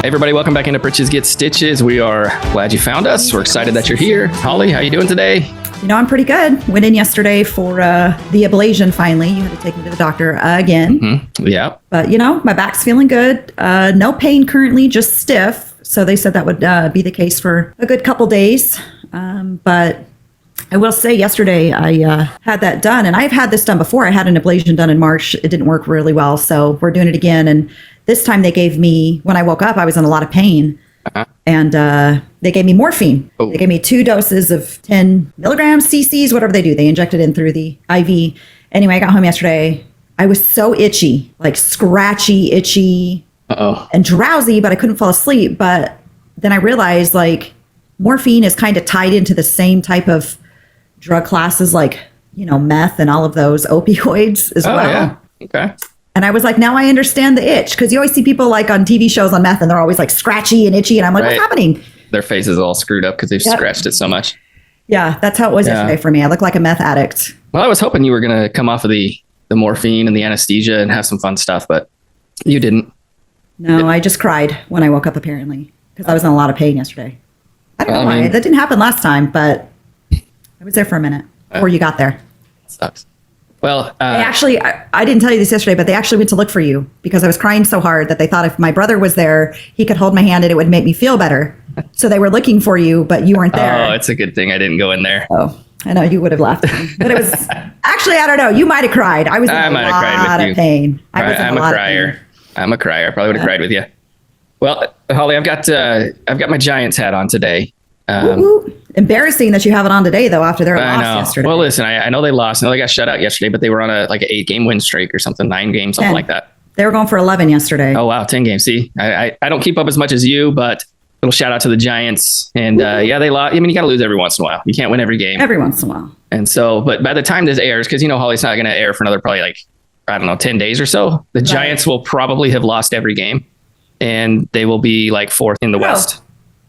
Hey everybody, welcome back into Britches Get Stitches. We are glad you found us. We're excited that you're here. Holly, how you doing today? You know, I'm pretty good. Went in yesterday for the ablation finally. You had to take me to the doctor again. Mm-hmm. Yeah. But, you know, my back's feeling good. No pain currently, just stiff. So they said that would be the case for a good couple days. But I will say yesterday I had that done. And I've had this done before. I had an ablation done in March. It didn't work really well. So we're doing it again. And this time they gave me, when I woke up, I was in a lot of pain. And they gave me morphine. Oh. They gave me 2 doses of 10 milligrams, cc's, whatever they do. They inject it in through the IV. Anyway, I got home yesterday. I was so itchy, like scratchy, itchy, and drowsy, but I couldn't fall asleep. But then I realized, like, morphine is kind of tied into the same type of drug classes, like, you know, meth and all of those opioids as well. Yeah. Okay. And I was like, now I understand the itch. Because you always see people like on TV shows on meth and they're always like scratchy and itchy. And I'm like, What's happening? Their face is all screwed up because they've scratched it so much. Yeah, that's how it was yesterday for me. I look like a meth addict. Well, I was hoping you were going to come off of the morphine and the anesthesia and have some fun stuff, but you didn't. No, I just cried when I woke up, apparently, because I was in a lot of pain yesterday. I don't know why. That didn't happen last time, but I was there for a minute before you got there. Sucks. Well, I didn't tell you this yesterday, but they actually went to look for you because I was crying so hard that they thought if my brother was there, he could hold my hand and it would make me feel better. So they were looking for you, but you weren't there. Oh, it's a good thing I didn't go in there. Oh, I know you would have laughed at me, but it was actually, I don't know. You might have cried. I was in a lot of pain. I'm a crier. I'm a crier. I probably would have cried with you. Well, Holly, I've got my Giants hat on today. Embarrassing that you have it on today, though, after their loss yesterday. Well, listen, I know they lost. I know they got shut out yesterday, but they were on an 8-game win streak or something, 9 games, something like that. They were going for 11 yesterday. Oh, wow, 10 games. See, I don't keep up as much as you, but little shout out to the Giants. And they lost. I mean, you got to lose every once in a while. You can't win every game. Every once in a while. And so, but by the time this airs, because, you know, Holly's not going to air for another probably 10 days or so, the Giants will probably have lost every game and they will be 4th in the West.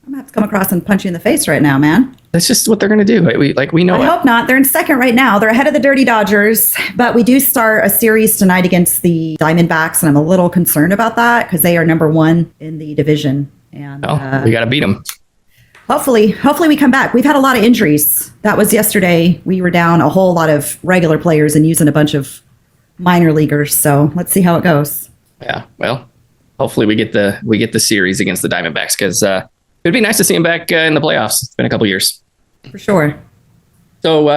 I'm going to have to come across and punch you in the face right now, man. That's just what they're going to do. Right? We know I hope not. They're in 2nd right now. They're ahead of the Dirty Dodgers. But we do start a series tonight against the Diamondbacks, and I'm a little concerned about that because they are number 1 in the division. And we got to beat them. Hopefully we come back. We've had a lot of injuries. That was yesterday. We were down a whole lot of regular players and using a bunch of minor leaguers. So let's see how it goes. Yeah, well, hopefully we get the series against the Diamondbacks because it'd be nice to see him back in the playoffs. It's been a couple years. For sure. So,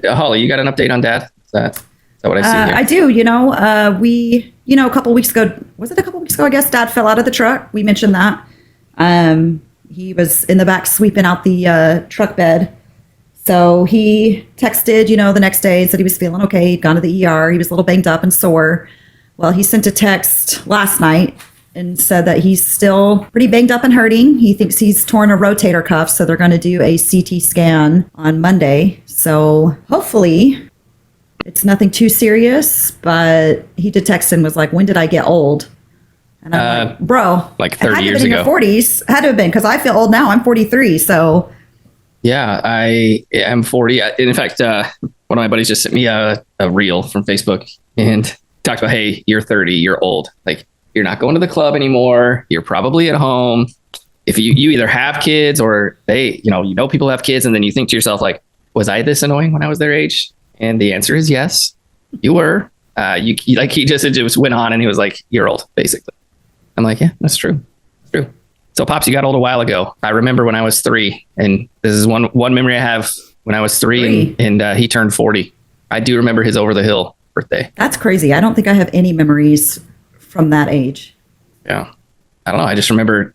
Holly, you got an update on Dad? Is that what I see here? I do. You know, a couple weeks ago, was it a couple weeks ago, I guess, Dad fell out of the truck. We mentioned that. He was in the back sweeping out the truck bed. So he texted, the next day and said he was feeling okay. He'd gone to the ER. He was a little banged up and sore. Well, he sent a text last night and said that he's still pretty banged up and hurting. He thinks he's torn a rotator cuff, so they're going to do a CT scan on Monday. So hopefully it's nothing too serious, but he did text and was like, when did I get old? And I'm like, bro, 30 years ago. In your 40s. Had to have been, because I feel old now. I'm 43, so. Yeah, I am 40. In fact, one of my buddies just sent me a reel from Facebook and talked about, hey, you're 30, you're old. You're not going to the club anymore. You're probably at home. If you either have kids or they, people have kids, and then you think to yourself, was I this annoying when I was their age? And the answer is yes, you were. He just went on and he was like, you're old, basically. I'm like, yeah, that's true. It's true. So Pops, you got old a while ago. I remember when I was 3, and this is one memory I have when I was 3 and he turned 40. I do remember his over the hill birthday. That's crazy. I don't think I have any memories from that age. Yeah. I don't know. I just remember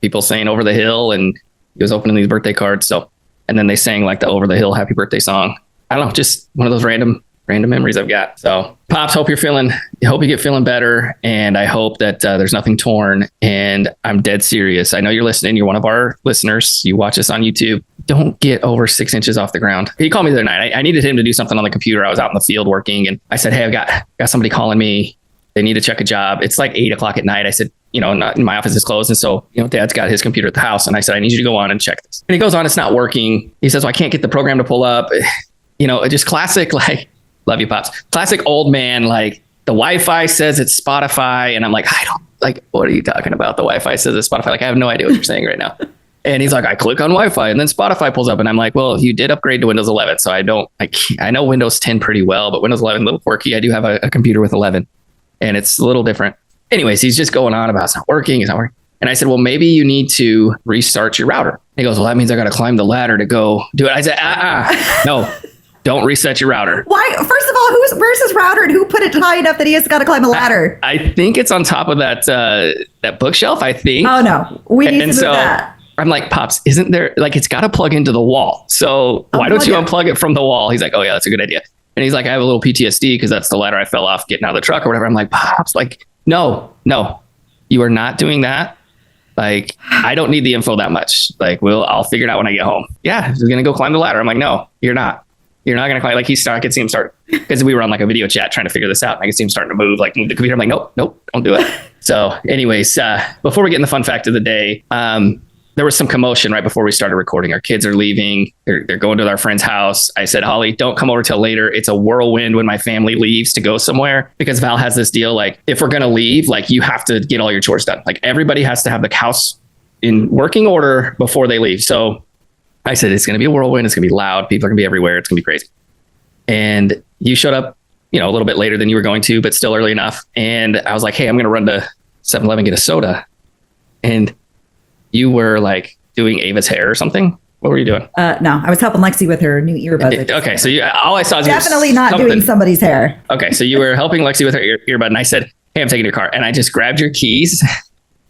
people saying over the hill, and he was opening these birthday cards. So, and then they sang the over the hill happy birthday song. I don't know, just one of those random memories I've got. So Pops, hope you get feeling better. And I hope that there's nothing torn, and I'm dead serious. I know you're listening. You're one of our listeners. You watch us on YouTube. Don't get over 6 inches off the ground. He called me the other night. I needed him to do something on the computer. I was out in the field working, and I said, hey, I've got somebody calling me. They need to check a job. It's 8:00 at night. I said, not, my office is closed. And so, Dad's got his computer at the house. And I said, I need you to go on and check this. And he goes on, it's not working. He says, well, I can't get the program to pull up. Just classic, love you, Pops. Classic old man, the Wi-Fi says it's Spotify. And I'm like, I don't like, what are you talking about? The Wi-Fi says it's Spotify. Like, I have no idea what you're saying right now. And he's like, I click on Wi-Fi and then Spotify pulls up. And I'm like, well, you did upgrade to Windows 11. So I know Windows 10 pretty well, but Windows 11, a little quirky. I do have a computer with 11 and it's a little different. Anyways, he's just going on about it's not working. And I said, well, maybe you need to restart your router. He goes, well, that means I got to climb the ladder to go do it. I said, no, don't reset your router. Why? First of all, where's his router and who put it high enough that he has got to climb a ladder? I think it's on top of that bookshelf, I think. Oh, no. We need to move that. I'm like, Pops, isn't there, like, it's got to plug into the wall. So why don't you unplug it from the wall? He's like, oh, yeah, that's a good idea. And he's like, I have a little PTSD because that's the ladder I fell off getting out of the truck or whatever. I'm like, Pops, like, no, you are not doing that. Like, I don't need the info that much. Like, I'll figure it out when I get home. Yeah, he's going to go climb the ladder. I'm like, no, you're not. You're not going to climb. Like, I could see him start, because we were on like a video chat trying to figure this out. And I could see him starting to move the computer. I'm like, nope, don't do it. So anyways, before we get in the fun fact of the day, there was some commotion right before we started recording. Our kids are leaving. They're going to our friend's house. I said, Holly, don't come over till later. It's a whirlwind when my family leaves to go somewhere, because Val has this deal. Like, if we're going to leave, like, you have to get all your chores done. Like, everybody has to have the house in working order before they leave. So I said, it's going to be a whirlwind. It's going to be loud. People are going to be everywhere. It's going to be crazy. And you showed up, a little bit later than you were going to, but still early enough. And I was like, hey, I'm going to run to 7-Eleven, get a soda. And you were like doing Ava's hair or something. What were you doing? No, I was helping Lexi with her new earbuds. Okay, so all I saw is definitely not doing somebody's hair. Okay, so you were helping Lexi with her earbud, and I said, hey, I'm taking your car. And I just grabbed your keys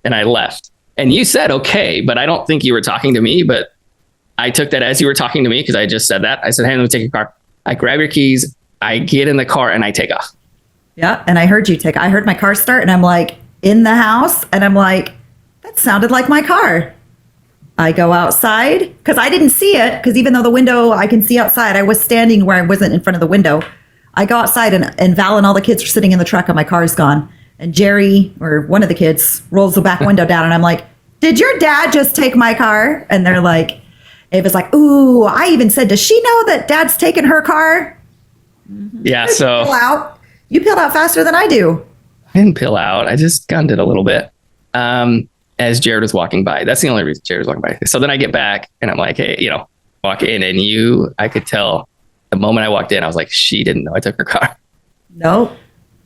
and I left. And you said, okay, but I don't think you were talking to me, but I took that as you were talking to me because I just said that. I said, hey, let me take your car. I grab your keys, I get in the car, and I take off. Yeah, and I heard I heard my car start, and I'm like, in the house, and I'm like, that sounded like my car. I go outside because I didn't see it, because even though the window I can see outside, I was standing where I wasn't in front of the window. I go outside and Val and all the kids are sitting in the truck and my car's gone. And Jerry, or one of the kids, rolls the back window down and I'm like, did your dad just take my car? And they're like, Ava's like, ooh, I even said, does she know that dad's taking her car? Yeah, so. You peeled out faster than I do. I didn't peel out. I just gunned it a little bit. As Jared was walking by. That's the only reason Jared was walking by. So then I get back and I'm like, hey, walk in, and I could tell the moment I walked in, I was like, she didn't know I took her car. Nope.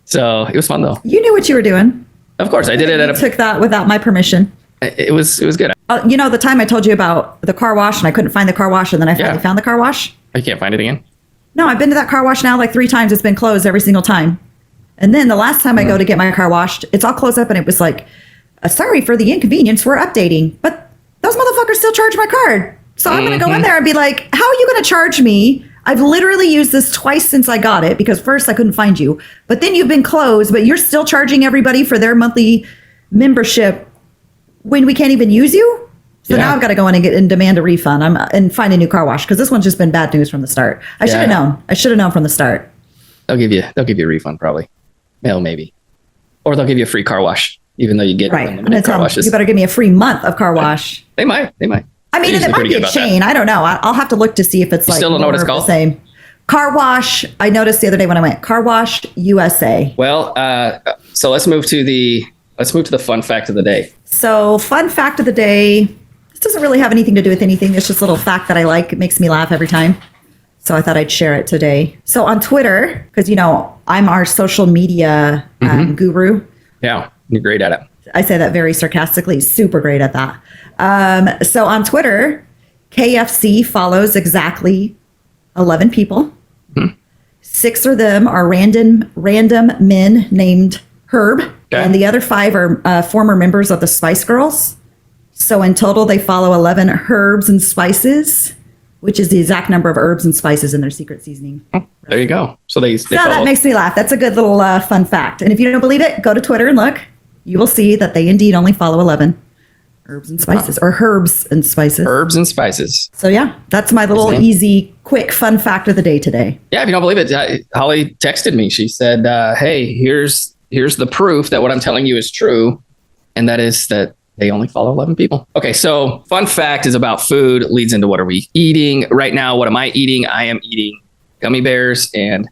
So it was fun though. You knew what you were doing. Of course, I did it. Took that without my permission. It was good. The time I told you about the car wash and I couldn't find the car wash, and then I finally found the car wash. You can't find it again? No, I've been to that car wash now like 3 times. It's been closed every single time. And then the last time I go to get my car washed, it's all closed up, and it was like, sorry for the inconvenience, we're updating. But those motherfuckers still charge my card. So I'm going to go in there and be like, how are you going to charge me? I've literally used this twice since I got it, because first I couldn't find you. But then you've been closed, but you're still charging everybody for their monthly membership when we can't even use you? So now I've got to go in and demand a refund and find a new car wash, because this one's just been bad news from the start. I should have known. I should have known from the start. They'll give you a refund probably. Well, maybe. Or they'll give you a free car wash, even though you get unlimited car washes. You better give me a free month of car wash. They might. I mean, it might be a chain. I don't know. I'll have to look to see if it's still don't know what it's called. The same. Car wash. I noticed the other day when I went, Car Wash USA. Well, so let's move to the fun fact of the day. So, fun fact of the day. This doesn't really have anything to do with anything. It's just a little fact that I like. It makes me laugh every time. So I thought I'd share it today. So on Twitter, because I'm our social media guru. Yeah, you're great at it. I say that very sarcastically. Super great at that. So on Twitter, KFC follows exactly 11 people. 6 of them are random men named Herb, and the other 5 are former members of the Spice Girls. So in total, they follow 11 herbs and spices, which is the exact number of herbs and spices in their secret seasoning. Oh, there you go. So that makes me laugh. That's a good little fun fact. And if you don't believe it, go to Twitter and look. You will see that they indeed only follow 11 herbs and spices, or herbs and spices. Herbs and spices. So yeah, that's my little easy, quick, fun fact of the day today. Yeah, if you don't believe it, Holly texted me. She said, hey, here's the proof that what I'm telling you is true. And that is that they only follow 11 people. Okay, so fun fact is about food, leads into what are we eating right now. What am I eating? I am eating gummy bears and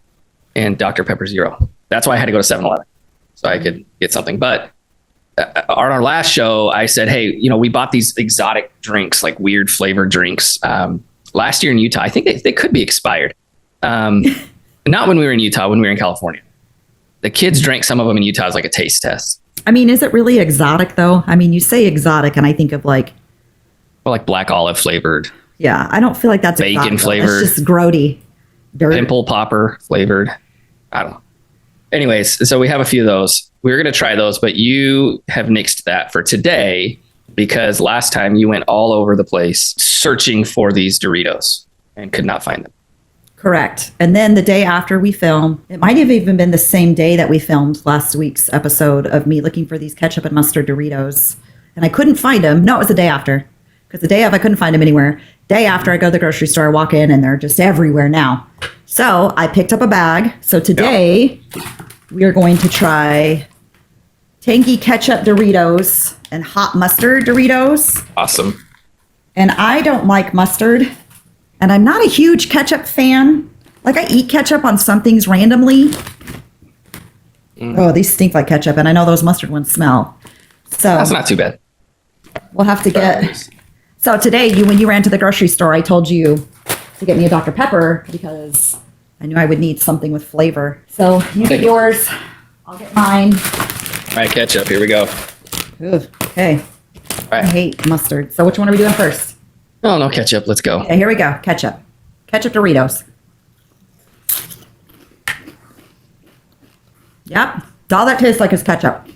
Dr. Pepper Zero. That's why I had to go to 7-Eleven so I could get something. But on our last show, I said, hey, we bought these exotic drinks, like weird flavored drinks, last year in Utah. I think they could be expired. Not when we were in Utah, when we were in California. The kids drank some of them in Utah as like a taste test. I mean, is it really exotic though? I mean, you say exotic and I think of like black olive flavored. Yeah, I don't feel like that's bacon exotic, flavored. It's just grody. Dirt. Pimple popper flavored. I don't know. Anyways, so we have a few of those. We were going to try those, but you have nixed that for today because last time you went all over the place searching for these Doritos and could not find them. Correct. And then the day after we filmed, it might have even been the same day that we filmed last week's episode of me looking for these ketchup and mustard Doritos. And I couldn't find them. No, it was the day after. Because the day of, I couldn't find them anywhere. Day after, I go to the grocery store, I walk in, and they're just everywhere now. So I picked up a bag. So today, we are going to try tangy ketchup Doritos and hot mustard Doritos. Awesome. And I don't like mustard. And I'm not a huge ketchup fan. Like, I eat ketchup on some things randomly. Oh, these stink like ketchup. And I know those mustard ones smell. So that's not too bad. We'll have to get... So today, when you ran to the grocery store, I told you to get me a Dr. Pepper because I knew I would need something with flavor. So you get yours. I'll get mine. All right, ketchup. Here we go. Ooh, okay. All right. I hate mustard. So which one are we doing first? Oh, no ketchup. Let's go. Okay, here we go. Ketchup. Ketchup Doritos. Yep. All that tastes like is ketchup.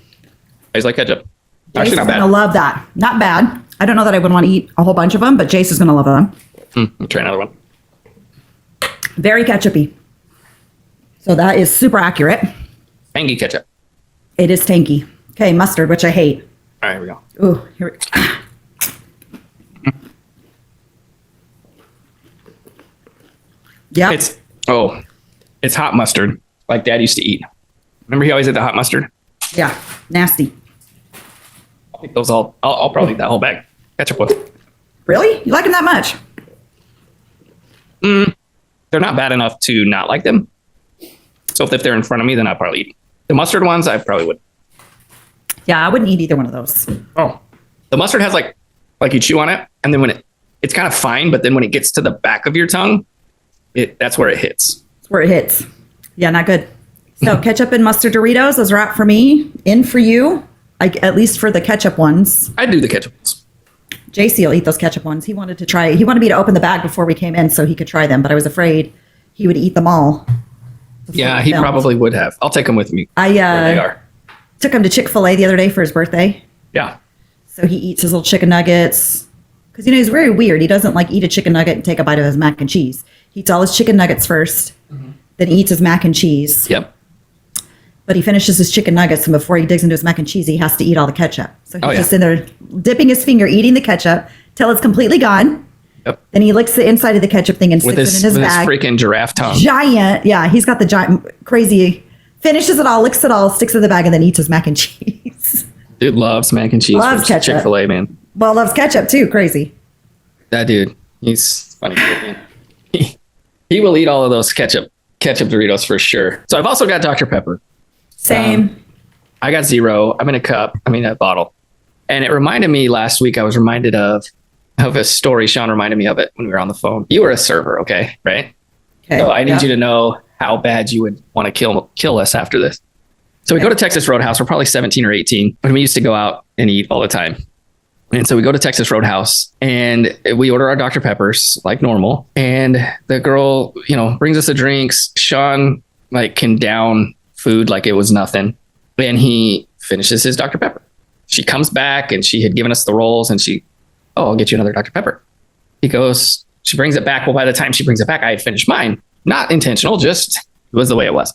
Tastes like ketchup. Actually, Jason's not bad. going to love that. Not bad. I don't know that I would want to eat a whole bunch of them, but Jason's going to love them. I'll try another one. Very ketchupy. So that is super accurate. Tangy ketchup. It is tangy. Okay, mustard, which I hate. All right, here we go. Ooh, here we go. Yeah. It's hot mustard, like Dad used to eat. Remember he always ate the hot mustard? Yeah, nasty. I'll take those all. I'll probably eat that whole bag. Ketchup one. Really? You like them that much? They're not bad enough to not like them. So if they're in front of me, then I'll probably eat them. The mustard ones, I probably would. Yeah, I wouldn't eat either one of those. Oh, the mustard has like you chew on it, and then when it's kind of fine, but then when it gets to the back of your tongue, that's where it hits. That's where it hits. Yeah, not good. So ketchup and mustard Doritos, those are out for me. In for you, at least for the ketchup ones. I'd do the ketchup ones. JC will eat those ketchup ones. He wanted me to open the bag before we came in so he could try them, but I was afraid he would eat them all. Yeah, he probably would have. I'll take them with me. Where they are. Took him to Chick-fil-A the other day for his birthday. Yeah. So he eats his little chicken nuggets. Because, he's very weird. He doesn't eat a chicken nugget and take a bite of his mac and cheese. He eats all his chicken nuggets first. Then he eats his mac and cheese. Yep. But he finishes his chicken nuggets, and before he digs into his mac and cheese, he has to eat all the ketchup. So he's just in there dipping his finger, eating the ketchup till it's completely gone. Yep. Then he licks the inside of the ketchup thing and sticks it in his bag. With his freaking giraffe tongue. Giant. Yeah, he's got the giant, crazy, finishes it all, licks it all, sticks it in the bag, and then eats his mac and cheese. Dude loves mac and cheese. Loves ketchup. Chick-fil-A, man. Well, loves ketchup too. Crazy. That dude, he's funny. He will eat all of those ketchup Doritos for sure. So I've also got Dr. Pepper. Same. I got 0. I'm in a bottle. And it reminded me last week, I was reminded of a story. Sean reminded me of it when we were on the phone. You were a server, okay? Right? Okay. So I need you to know how bad you would want to kill us after this. So we go to Texas Roadhouse. We're probably 17 or 18. When we used to go out and eat all the time. And so we go to Texas Roadhouse and we order our Dr. Peppers like normal. And the girl, brings us the drinks. Sean can down food like it was nothing. And he finishes his Dr. Pepper. She comes back and she had given us the rolls and I'll get you another Dr. Pepper. She brings it back. Well, by the time she brings it back, I had finished mine. Not intentional, just it was the way it was.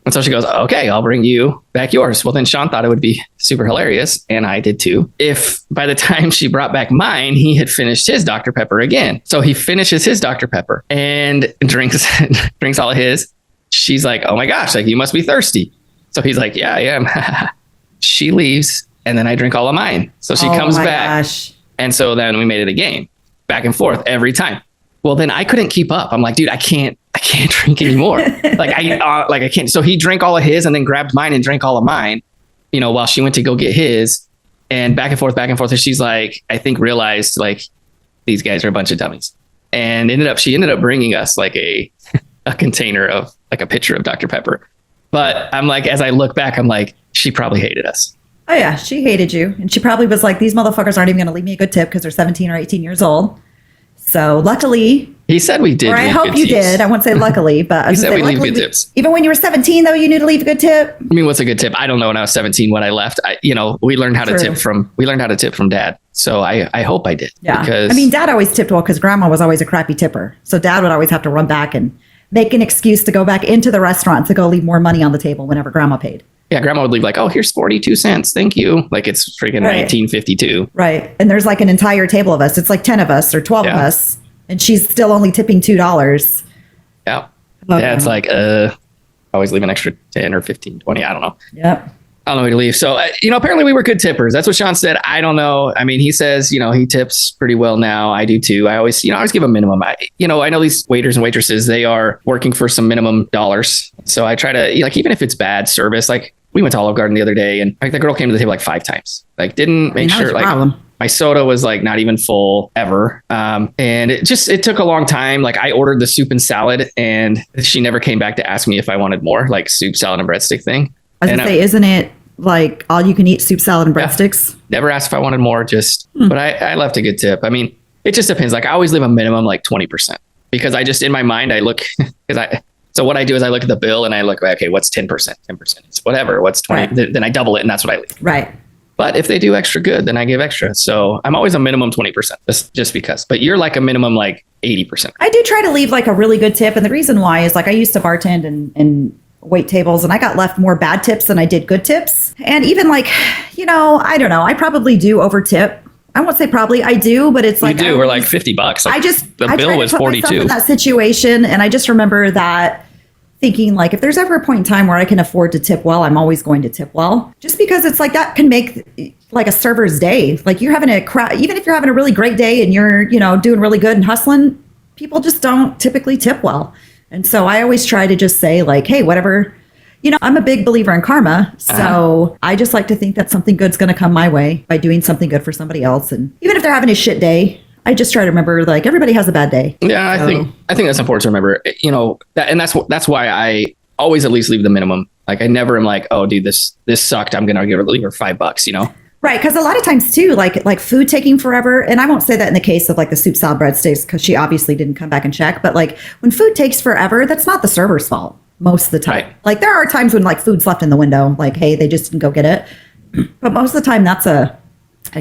And so she goes, okay, I'll bring you back yours. Well, then Sean thought it would be super hilarious. And I did too. If by the time she brought back mine, he had finished his Dr. Pepper again. So he finishes his Dr. Pepper and drinks all of his. She's like, oh my gosh, you must be thirsty. So he's like, yeah, I am. She leaves and then I drink all of mine. So she comes back. Gosh. And so then we made it a game back and forth every time. Well, then I couldn't keep up. I'm like, dude, I can't I can't drink anymore. Like I can't. So he drank all of his and then grabbed mine and drank all of mine, while she went to go get his, and back and forth, back and forth. And she's like, I think realized like these guys are a bunch of dummies, and she ended up bringing us like a container of like a pitcher of Dr. Pepper. But I'm like, as I look back, I'm like, she probably hated us. Oh yeah, she hated you, and she probably was like, these motherfuckers aren't even going to leave me a good tip because they're 17 or 18 years old. So luckily, he said we did. Or I hope you did. I won't say luckily, but he said we leave good tips. Even when you were 17, though, you knew to leave a good tip. I mean, what's a good tip? I don't know. When I was 17, when I left, we learned how to tip from Dad. So I hope I did. Yeah. Because I mean, Dad always tipped well because Grandma was always a crappy tipper. So Dad would always have to run back and make an excuse to go back into the restaurant to go leave more money on the table whenever Grandma paid. Yeah, Grandma would leave like, oh, here's 42 cents. Thank you. Like it's freaking 1952. Right. And there's like an entire table of us. It's like 10 of us or 12 of us. And she's still only tipping $2. Yeah. Okay. Dad's like, always leave an extra 10 or 15, 20. I don't know. Yep. I don't know where to leave. So, apparently we were good tippers. That's what Sean said. I don't know. I mean, he says, he tips pretty well now. I do too. I always give a minimum. I know these waiters and waitresses, they are working for some minimum dollars. So I try to, like, even if it's bad service, like we went to Olive Garden the other day and like the girl came to the table like 5 times, like didn't make sure like problem. My soda was like not even full ever. And it took a long time. Like I ordered the soup and salad and she never came back to ask me if I wanted more, like soup, salad, and breadstick thing. I was going to say, isn't it like all you can eat soup, salad, and breadsticks? Never asked if I wanted more, but I left a good tip. I mean, it just depends. Like I always leave a minimum like 20% because I just, in my mind, I look, so what I do is I look at the bill and I look, okay, what's 10%? 10% is whatever. What's 20? Right. Then I double it and that's what I leave. Right. But if they do extra good, then I give extra. So I'm always a minimum 20%, just because. But you're like a minimum like 80%. I do try to leave like a really good tip. And the reason why is like I used to bartend and wait tables and I got left more bad tips than I did good tips. And even like, I don't know, I probably do over tip. I won't say probably, I do, but it's like... You do, we're like $50. Like the bill was 42. In that situation, and I just remember that thinking like, if there's ever a point in time where I can afford to tip well, I'm always going to tip well. Just because it's like that can make like a server's day. Like you're having even if you're having a really great day and you're, doing really good and hustling, people just don't typically tip well. And so I always try to just say like, hey, whatever, I'm a big believer in karma. So I just like to think that something good's going to come my way by doing something good for somebody else. And even if they're having a shit day, I just try to remember like everybody has a bad day. Yeah, so. I think that's important to remember, that's why I always at least leave the minimum. Like I never am like, oh dude, this sucked. I'm going to leave her $5, Right. Because a lot of times too, like food taking forever. And I won't say that in the case of like the soup, salad, breadsticks, because she obviously didn't come back and check. But like when food takes forever, that's not the server's fault most of the time. Right. Like there are times when like food's left in the window, like, hey, they just didn't go get it. But most of the time that's a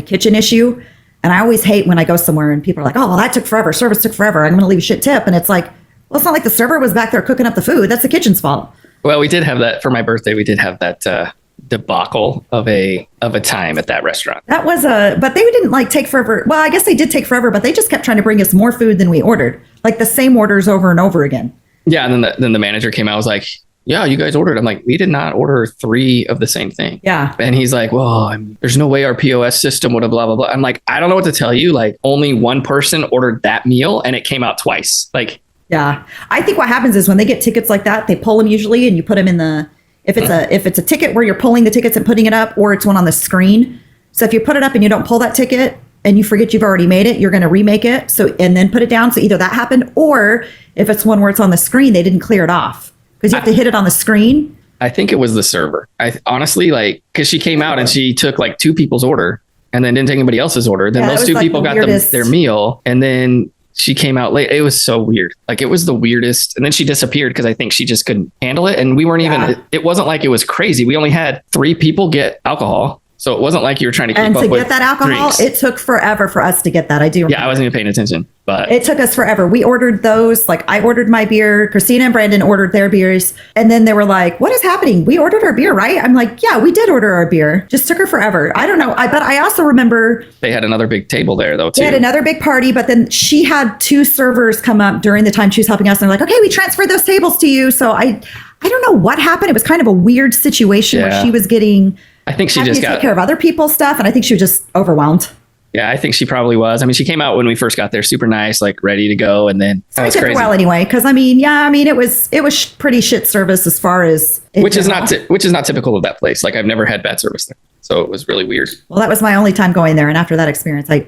kitchen issue. And I always hate when I go somewhere and people are like, oh, well, that took forever. Service took forever. I'm going to leave a shit tip. And it's like, well, it's not like the server was back there cooking up the food. That's the kitchen's fault. Well, we did have that for my birthday. We did have that debacle of a time at that restaurant. That was but they didn't like take forever. Well, I guess they did take forever, but they just kept trying to bring us more food than we ordered, like the same orders over and over again. Yeah. And then the manager came out, was like, yeah, you guys ordered. I'm like, we did not order 3 of the same thing. Yeah. And he's like, well, there's no way our POS system would have blah, blah, blah. I'm like, I don't know what to tell you. Like only one person ordered that meal and it came out twice. Like, yeah, I think what happens is when they get tickets like that, they pull them usually and you put them in if it's a ticket where you're pulling the tickets and putting it up, or it's one on the screen. So if you put it up and you don't pull that ticket and you forget you've already made it, you're going to remake it. So, and then put it down. So either that happened, or if it's one where it's on the screen, they didn't clear it off. Because you have to hit it on the screen. I think it was the server. I honestly because she came out and she took like 2 people's order and then didn't take anybody else's order. Then those 2 people got their meal and then she came out late. It was so weird. Like it was the weirdest. And then she disappeared because I think she just couldn't handle it. And we weren't even, it wasn't like it was crazy. We only had 3 people get alcohol. So it wasn't like you were trying to keep up with And to get that alcohol, drinks. It took forever for us to get that. I do remember. Yeah, I wasn't even paying attention. But it took us forever. We ordered those. Like I ordered my beer. Christina and Brandon ordered their beers. And then they were like, what is happening? We ordered our beer, right? I'm like, yeah, we did order our beer. Just took her forever. I don't know. But I also remember. They had another big table there though, too. They had another big party. But then she had 2 servers come up during the time she was helping us. And they're like, okay, we transferred those tables to you. So I don't know what happened. It was kind of a weird situation where she was getting... I think she just got take care of other people's stuff, and I think she was just overwhelmed. Yeah, I think she probably was. I mean, she came out when we first got there, super nice, like ready to go, and then So I took it well anyway, because I mean, it was pretty shit service as far as which is not typical of that place. Like I've never had bad service there, so it was really weird. Well, that was my only time going there, and after that experience, I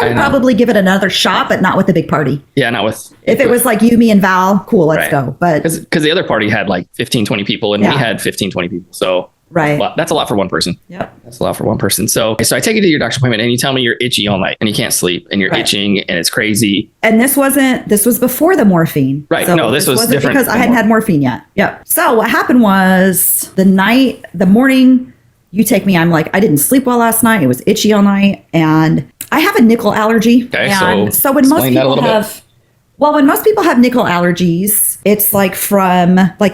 would probably give it another shot, but not with a big party. Yeah, not with. If it was like you, me, and Val, cool, let's go. But because the other party had like 15, 20 people, and we had 15, 20 people, so. Right. That's a lot for one person. Yep. That's a lot for one person. So I take you to your doctor's appointment and you tell me you're itchy all night and you can't sleep and you're itching and it's crazy. And this was before the morphine. Right. So no, this was different. Because I hadn't had morphine yet. Yep. So what happened was the morning you take me, I'm like, I didn't sleep well last night. It was itchy all night. And I have a nickel allergy. Okay. And so when most people have... Well, when most people have nickel allergies, it's like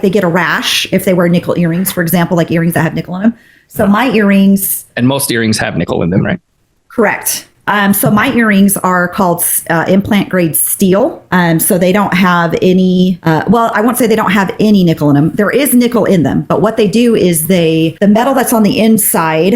they get a rash if they wear nickel earrings, for example, like earrings that have nickel in them. So my earrings... And most earrings have nickel in them, right? Correct. So my earrings are called implant grade steel. So they don't have any, I won't say they don't have any nickel in them. There is nickel in them, but what they do is the metal that's on the inside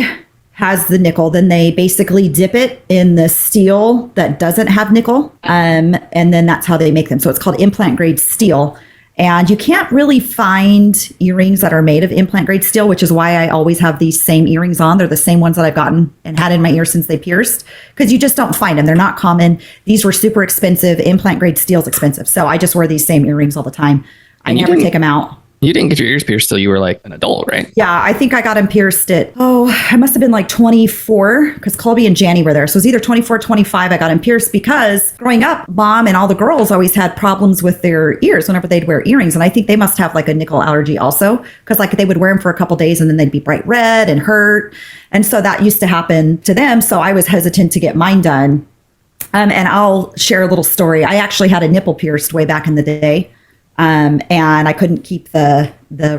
has the nickel, then they basically dip it in the steel that doesn't have nickel. And then that's how they make them. So it's called implant grade steel. And you can't really find earrings that are made of implant grade steel, which is why I always have these same earrings on. They're the same ones that I've gotten and had in my ear since they pierced, because you just don't find them. They're not common. These were super expensive. Implant grade steel is expensive. So I just wear these same earrings all the time. I never take them out. You didn't get your ears pierced till you were like an adult, right? Yeah, I think I got them pierced I must have been like 24, because Colby and Janny were there. So it was either 24, 25, I got them pierced, because growing up, Mom and all the girls always had problems with their ears whenever they'd wear earrings. And I think they must have like a nickel allergy also, because like they would wear them for a couple days and then they'd be bright red and hurt. And so that used to happen to them. So I was hesitant to get mine done. And I'll share a little story. I actually had a nipple pierced way back in the day. And I couldn't keep the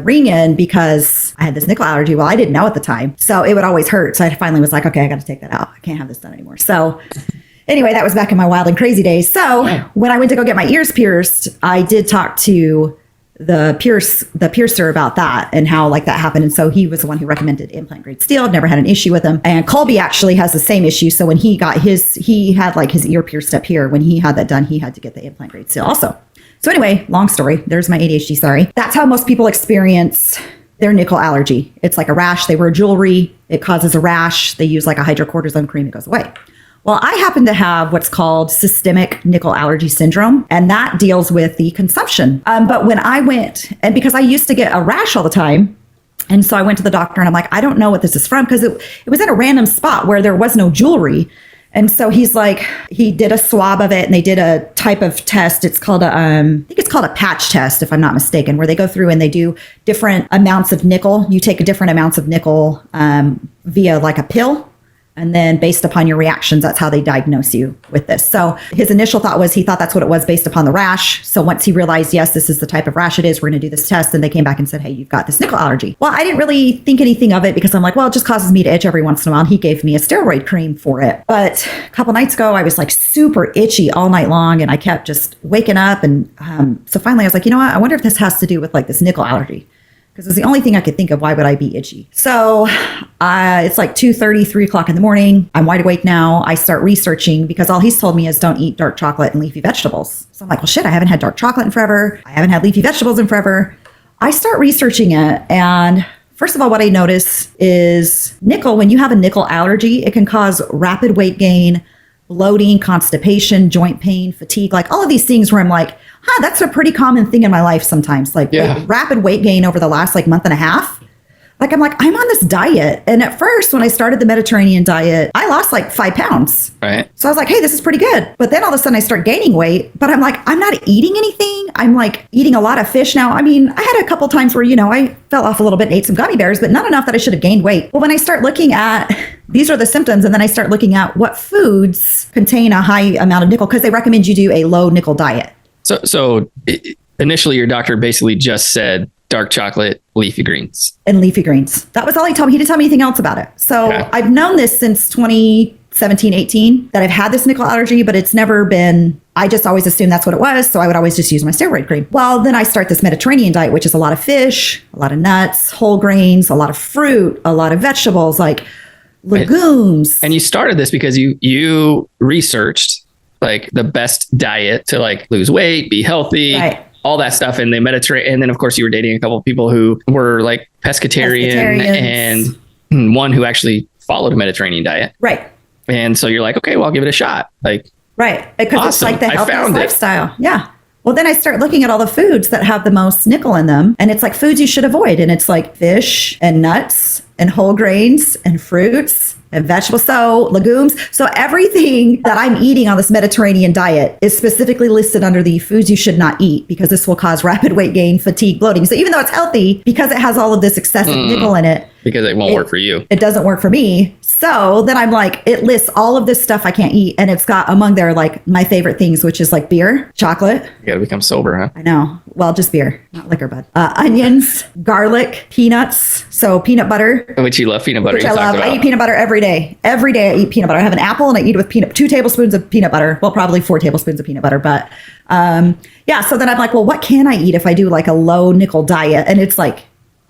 ring in because I had this nickel allergy. Well, I didn't know at the time. So it would always hurt. So I finally was like, okay, I got to take that out. I can't have this done anymore. So anyway, that was back in my wild and crazy days. So when I went to go get my ears pierced, I did talk to the piercer about that and how like that happened. And so he was the one who recommended implant grade steel. I've never had an issue with them. And Colby actually has the same issue. So when he got he had like his ear pierced up here. When he had that done, he had to get the implant grade steel also. So anyway, long story. There's my ADHD, sorry. That's how most people experience their nickel allergy. It's like a rash. They wear jewelry. It causes a rash. They use like a hydrocortisone cream. It goes away. Well, I happen to have what's called systemic nickel allergy syndrome, and that deals with the consumption. But when I went, and because I used to get a rash all the time, and so I went to the doctor and I'm like, I don't know what this is from, because it was at a random spot where there was no jewelry. And so he's like, he did a swab of it and they did a type of test. It's called I think it's called a patch test, if I'm not mistaken, where they go through and they do different amounts of nickel. You take different amounts of nickel via like a pill. And then based upon your reactions, that's how they diagnose you with this. So his initial thought was he thought that's what it was based upon the rash. So once he realized, yes, this is the type of rash it is, we're going to do this test. And they came back and said, hey, you've got this nickel allergy. Well, I didn't really think anything of it because I'm like, well, it just causes me to itch every once in a while. And he gave me a steroid cream for it. But a couple nights ago, I was like super itchy all night long. And I kept just waking up. And so finally I was like, you know what? I wonder if this has to do with like this nickel allergy. Because it was the only thing I could think of. Why would I be itchy? So it's like 2:30, 3 o'clock in the morning. I'm wide awake now. I start researching because all he's told me is don't eat dark chocolate and leafy vegetables. So I'm like, well, shit, I haven't had dark chocolate in forever. I haven't had leafy vegetables in forever. I start researching it. And first of all, what I notice is nickel, when you have a nickel allergy, it can cause rapid weight gain, bloating, constipation, joint pain, fatigue, like all of these things where I'm like, that's a pretty common thing in my life sometimes, like rapid weight gain over the last like month and a half. Like, I'm like, I'm on this diet. And at first, when I started the Mediterranean diet, I lost like 5 pounds. Right. So I was like, hey, this is pretty good. But then all of a sudden I start gaining weight, but I'm like, I'm not eating anything. I'm like eating a lot of fish now. I mean, I had a couple times where, I fell off a little bit and ate some gummy bears, but not enough that I should have gained weight. Well, when I start looking at, these are the symptoms, and then I start looking at what foods contain a high amount of nickel, because they recommend you do a low nickel diet. So initially your doctor basically just said dark chocolate, leafy greens. And leafy greens. That was all he told me. He didn't tell me anything else about it. So I've known this since 2017, 18, that I've had this nickel allergy, but it's never been, I just always assumed that's what it was. So I would always just use my steroid cream. Well, then I start this Mediterranean diet, which is a lot of fish, a lot of nuts, whole grains, a lot of fruit, a lot of vegetables, like legumes. And you started this because you researched like the best diet to like lose weight, be healthy, right. all that stuff in the Mediterranean. And then of course you were dating a couple of people who were like pescatarian and one who actually followed a Mediterranean diet. Right. And so you're like, okay, well, I'll give it a shot. Like, right. Because awesome. It's like the healthiest lifestyle. Yeah. Well, then I start looking at all the foods that have the most nickel in them. And it's like foods you should avoid. And it's like fish and nuts and whole grains and fruits and vegetables, so legumes. So everything that I'm eating on this Mediterranean diet is specifically listed under the foods you should not eat because this will cause rapid weight gain, fatigue, bloating. So even though it's healthy, because it has all of this excessive nickel in it, because it won't work for you. It doesn't work for me. So then I'm like, it lists all of this stuff I can't eat. And it's got among their like my favorite things, which is like beer, chocolate. You got to become sober, huh? I know. Well, just beer, not liquor, bud. Onions, garlic, peanuts. So peanut butter. Which you love peanut butter. Which I love. I eat peanut butter every day. Every day I eat peanut butter. I have an apple and I eat it with 2 tablespoons of peanut butter. Well, probably 4 tablespoons of peanut butter. But yeah, so then I'm like, well, what can I eat if I do like a low nickel diet? And it's like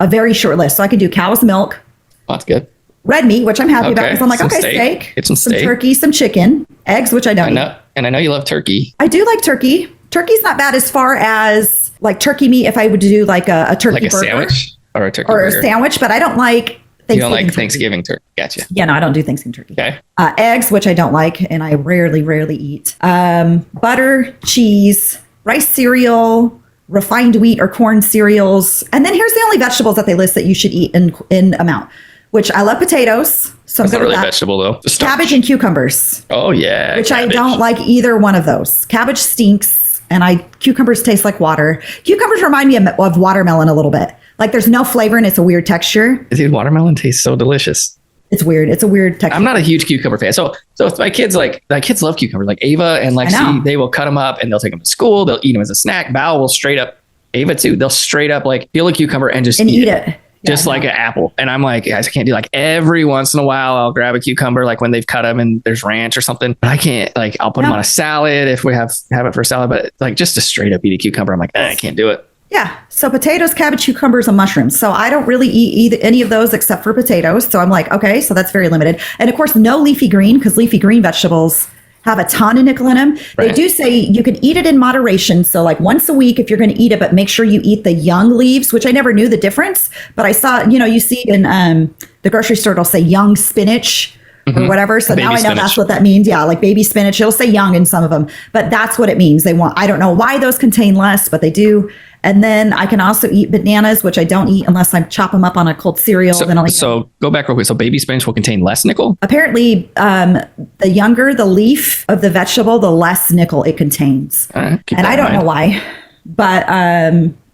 a very short list. So I can do cow's milk. Oh, that's good. Red meat, which I'm happy about because I'm like, okay, steak. Get some steak. Turkey, some chicken, eggs, which I don't eat. And I know you love turkey. I do like turkey. Turkey's not bad as far as like turkey meat if I would do like a turkey like a burger. Sandwich or a turkey or burger. A sandwich, but I don't like Thanksgiving. You don't like Thanksgiving turkey. Gotcha. Yeah, no, I don't do Thanksgiving turkey. Okay. Eggs, which I don't like, and I rarely eat. Butter, cheese, rice cereal, refined wheat or corn cereals. And then here's the only vegetables that they list that you should eat in amount, which I love potatoes. So That's I'm good not really with that. vegetable though. Cabbage and cucumbers. Oh yeah. Which cabbage. I don't like either one of those. Cabbage stinks and cucumbers taste like water. Cucumbers remind me of watermelon a little bit. Like there's no flavor and it's a weird texture. Dude, watermelon tastes so delicious. It's weird. It's a weird texture. I'm not a huge cucumber fan. So if my kids love cucumbers, like Ava and Lexi, they will cut them up and they'll take them to school. They'll eat them as a snack. Val will straight up, Ava too, they'll straight up like peel a cucumber and just eat it. Just like an apple. And I'm like, guys, I can't do like every once in a while I'll grab a cucumber, like when they've cut them and there's ranch or something. But I can't, like, I'll put them on a salad if we have it for salad. But like just to straight up eat a cucumber, I'm like, I can't do it. Yeah. So potatoes, cabbage, cucumbers, and mushrooms. So I don't really eat any of those except for potatoes. So I'm like, okay, so that's very limited. And of course, no leafy green because leafy green vegetables have a ton of nickel in them. Right. They do say you can eat it in moderation. So like once a week if you're going to eat it, but make sure you eat the young leaves, which I never knew the difference. But I saw, you see in the grocery store, it'll say young spinach or whatever. So baby now I know spinach. That's what that means. Yeah, like baby spinach. It'll say young in some of them, but that's what it means. I don't know why those contain less, but they do. And then I can also eat bananas, which I don't eat unless I chop them up on a cold cereal. So go back real quick. So baby spinach will contain less nickel? Apparently, the younger the leaf of the vegetable, the less nickel it contains. Right, and I don't know why. But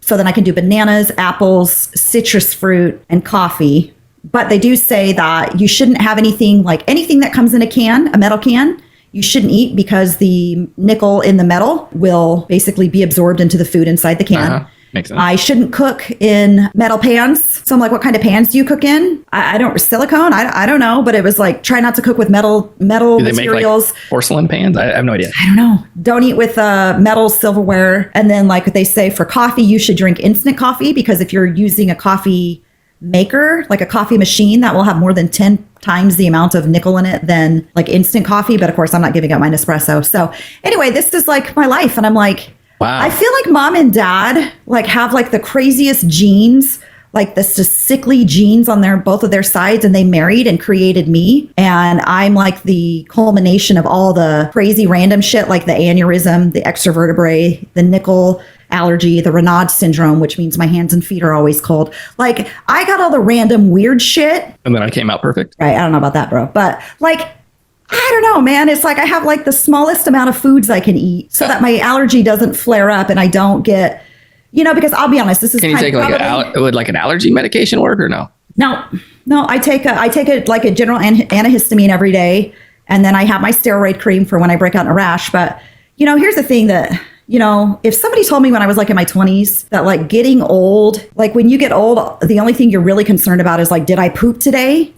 so then I can do bananas, apples, citrus fruit, and coffee. But they do say that you shouldn't have anything that comes in a metal can. You shouldn't eat because the nickel in the metal will basically be absorbed into the food inside the can. Makes sense. I shouldn't cook in metal pans. So I'm like, what kind of pans do you cook in? I don't, silicone? I don't know, but it was like, try not to cook with metal do they materials. Make like porcelain pans? I have no idea. I don't know. Don't eat with metal silverware. And then like they say for coffee, you should drink instant coffee because if you're using a coffee maker, like a coffee machine, that will have more than 10 times the amount of nickel in it than like instant coffee. But of course, I'm not giving up my Nespresso. So anyway, this is like my life. And I'm like, wow. I feel like mom and dad like have like the craziest genes, like the sickly genes on both of their sides, and they married and created me. And I'm like the culmination of all the crazy random shit, like the aneurysm, the extra vertebrae, the nickel allergy, the Raynaud syndrome, which means my hands and feet are always cold. Like I got all the random weird shit. And then I came out perfect. Right. I don't know about that, bro. But like, I don't know, man. It's like I have like the smallest amount of foods I can eat so that my allergy doesn't flare up and I don't get, because I'll be honest, this is. Can you take would like an allergy medication work or no? No, I take like a general antihistamine every day. And then I have my steroid cream for when I break out in a rash. But, here's the thing that, if somebody told me when I was like in my 20s that like getting old, like when you get old, the only thing you're really concerned about is like, did I poop today?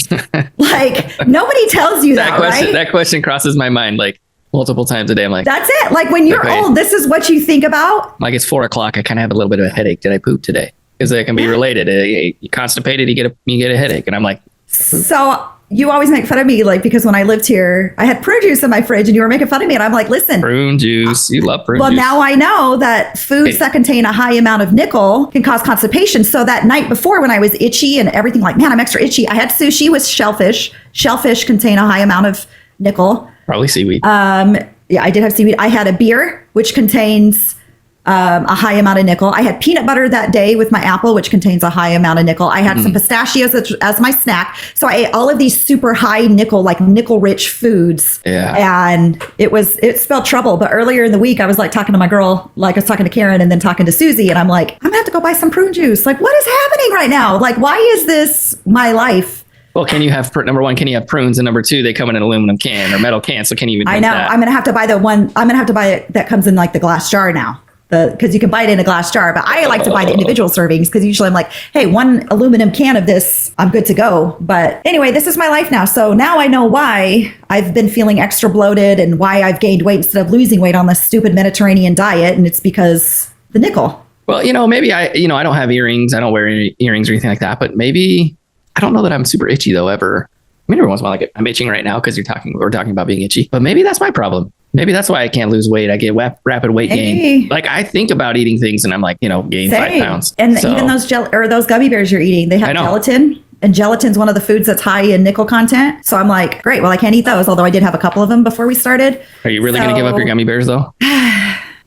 Like nobody tells you that, right? That question crosses my mind like multiple times a day. I'm like, that's it. Like when you're old, this is what you think about. Like it's 4:00. I kind of have a little bit of a headache. Did I poop today? Because it can be related. You're constipated, you get a headache. And I'm like, so you always make fun of me, like, because when I lived here, I had prune juice in my fridge and you were making fun of me. And I'm like, listen, Prune juice. You love prune well, juice. now I know that foods that contain a high amount of nickel can cause constipation. So that night before, when I was itchy and everything, like, man, I'm extra itchy, I had sushi with shellfish. Shellfish contain a high amount of nickel. Probably seaweed. Yeah, I did have seaweed. I had a beer, which contains a high amount of nickel. I had peanut butter that day with my apple, which contains a high amount of nickel. I had some pistachios as my snack. So I ate all of these super high nickel, like nickel rich foods. Yeah. And it spelled trouble. But earlier in the week, I was like talking to my girl, like I was talking to Karen and then talking to Susie. And I'm like, I'm gonna have to go buy some prune juice. Like, what is happening right now? Like, why is this my life? Well, can you have, number one, can you have prunes? And number two, they come in an aluminum can or metal can. So can you even I know. that? I'm going to have to buy it that comes in like the glass jar now. Because you can buy it in a glass jar, but I like to buy the individual servings because usually I'm like, hey, one aluminum can of this, I'm good to go. But anyway, this is my life now. So now I know why I've been feeling extra bloated and why I've gained weight instead of losing weight on this stupid Mediterranean diet. And it's because the nickel. Well, maybe I don't have earrings. I don't wear any earrings or anything like that, but maybe, I don't know that I'm super itchy though, ever. I mean, every once in a while, like, I'm itching right now because we're talking about being itchy, but maybe that's my problem. Maybe that's why I can't lose weight. I get rapid weight gain. Like, I think about eating things and I'm like, gain 5 pounds. And even those gummy bears you're eating, they have gelatin. And gelatin's one of the foods that's high in nickel content. So I'm like, great, well, I can't eat those. Although I did have a couple of them before we started. Are you really going to give up your gummy bears though?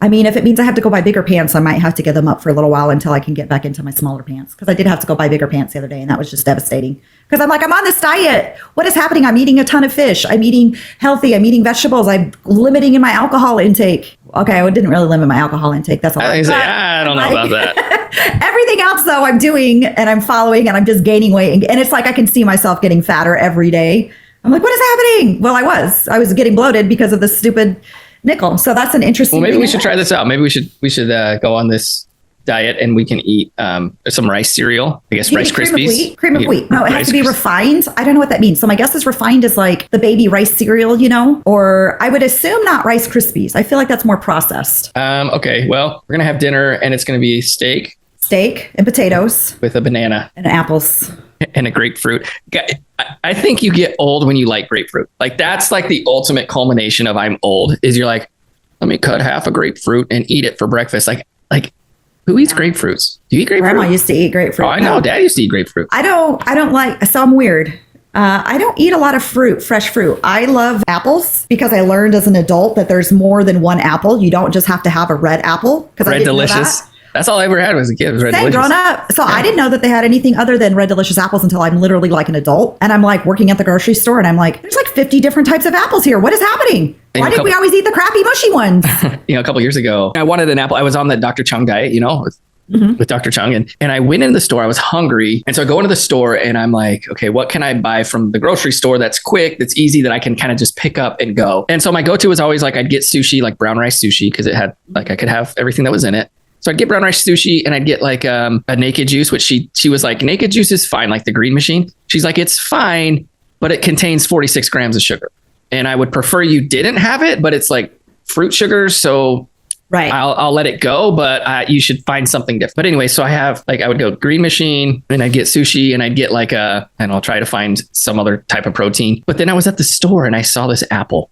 I mean, if it means I have to go buy bigger pants, I might have to give them up for a little while until I can get back into my smaller pants. Because I did have to go buy bigger pants the other day, and that was just devastating. Because I'm like, I'm on this diet. What is happening? I'm eating a ton of fish. I'm eating healthy. I'm eating vegetables. I'm limiting in my alcohol intake. Okay, I didn't really limit my alcohol intake. That's all. I don't know about that. Everything else, though, I'm doing, and I'm following, and I'm just gaining weight. And it's like I can see myself getting fatter every day. I'm like, what is happening? Well, I was getting bloated because of this stupid nickel. So that's an interesting. Well, maybe we should try this out. Maybe we should go on this diet and we can eat some rice cereal. I guess Rice Krispies. Cream of wheat. No, it has to be refined. I don't know what that means. So my guess is refined is like the baby rice cereal, or I would assume not Rice Krispies. I feel like that's more processed. Okay. Well, we're gonna have dinner and it's gonna be steak and potatoes with a banana and apples and a grapefruit. I think you get old when you like grapefruit. Like, that's like the ultimate culmination of I'm old, is you're like, let me cut half a grapefruit and eat it for breakfast. Like who eats grapefruits? Do you eat grapefruit? Grandma used to eat grapefruit. Oh, I know. Dad used to eat grapefruit. I don't like, so I'm weird. I don't eat a lot of fresh fruit. I love apples because I learned as an adult that there's more than one apple. You don't just have to have a red apple. Red Delicious. That's all I ever had as a kid, was Red Delicious. Grown up. So I didn't know that they had anything other than Red Delicious apples until I'm literally like an adult. And I'm like working at the grocery store and I'm like, there's like 50 different types of apples here. What is happening? Why did we always eat the crappy mushy ones? A couple years ago, I wanted an apple. I was on the Dr. Chung diet, with Dr. Chung. And I went in the store, I was hungry. And so I go into the store and I'm like, okay, what can I buy from the grocery store that's quick, that's easy, that I can kind of just pick up and go? And so my go-to was always like, I'd get sushi, like brown rice sushi, because it had like, I could have everything that was in it. So I'd get brown rice sushi and I'd get like a naked juice, which she was like, naked juice is fine, like the green machine. She's like, it's fine, but it contains 46 grams of sugar. And I would prefer you didn't have it, but it's like fruit sugar. So right, I'll let it go, but you should find something different. But anyway, so I would go green machine and I'd get sushi and I'd get like and I'll try to find some other type of protein. But then I was at the store and I saw this apple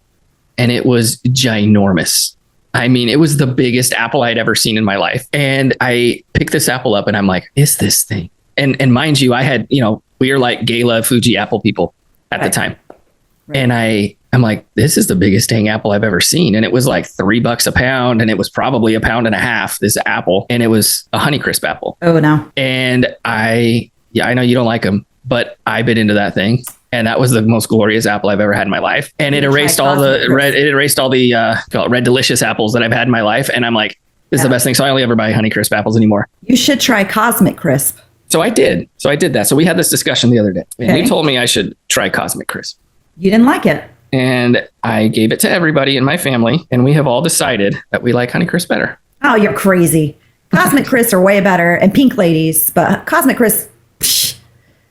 and it was ginormous. I mean, it was the biggest apple I'd ever seen in my life. And I picked this apple up and I'm like, is this thing? And mind you, I had, we are like Gala Fuji apple people at the time. Right. And I'm like, this is the biggest dang apple I've ever seen. And it was like $3 a pound. And it was probably a pound and a half, this apple. And it was a Honeycrisp apple. Oh, no. And I know you don't like them, but I bit into that thing. And that was the most glorious apple I've ever had in my life. And it erased all the Red Delicious apples that I've had in my life. And I'm like, this is the best thing. So I only ever buy Honeycrisp apples anymore. You should try Cosmic Crisp. So I did that. So we had this discussion the other day. And you told me I should try Cosmic Crisp. You didn't like it. And I gave it to everybody in my family. And we have all decided that we like Honeycrisp better. Oh, you're crazy. Cosmic Crisp are way better. And Pink Ladies. But Cosmic Crisp, psh.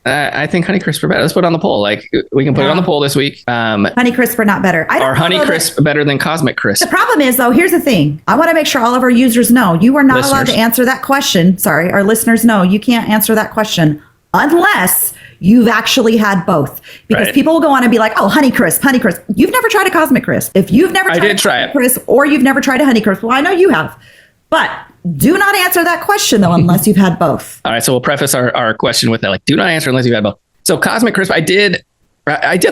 I think Honeycrisp are better. Let's put it on the poll. Like, we can put it on the poll this week. Honeycrisp are not better. Are Honeycrisp better than Cosmic Crisp? The problem is, though, here's the thing. I want to make sure all of our users know you are not allowed to answer that question. Sorry, our listeners know you can't answer that question unless you've actually had both. Because Right. people will go on and be like, oh, Honeycrisp, Honeycrisp. You've never tried a Cosmic Crisp. If you've never tried did try it. Crisp or you've never tried a Honeycrisp, well, I know you have. But do not answer that question, though, unless you've had both. All right, so we'll preface our question with that. Like, do not answer unless you've had both. So Cosmic Crisp, I did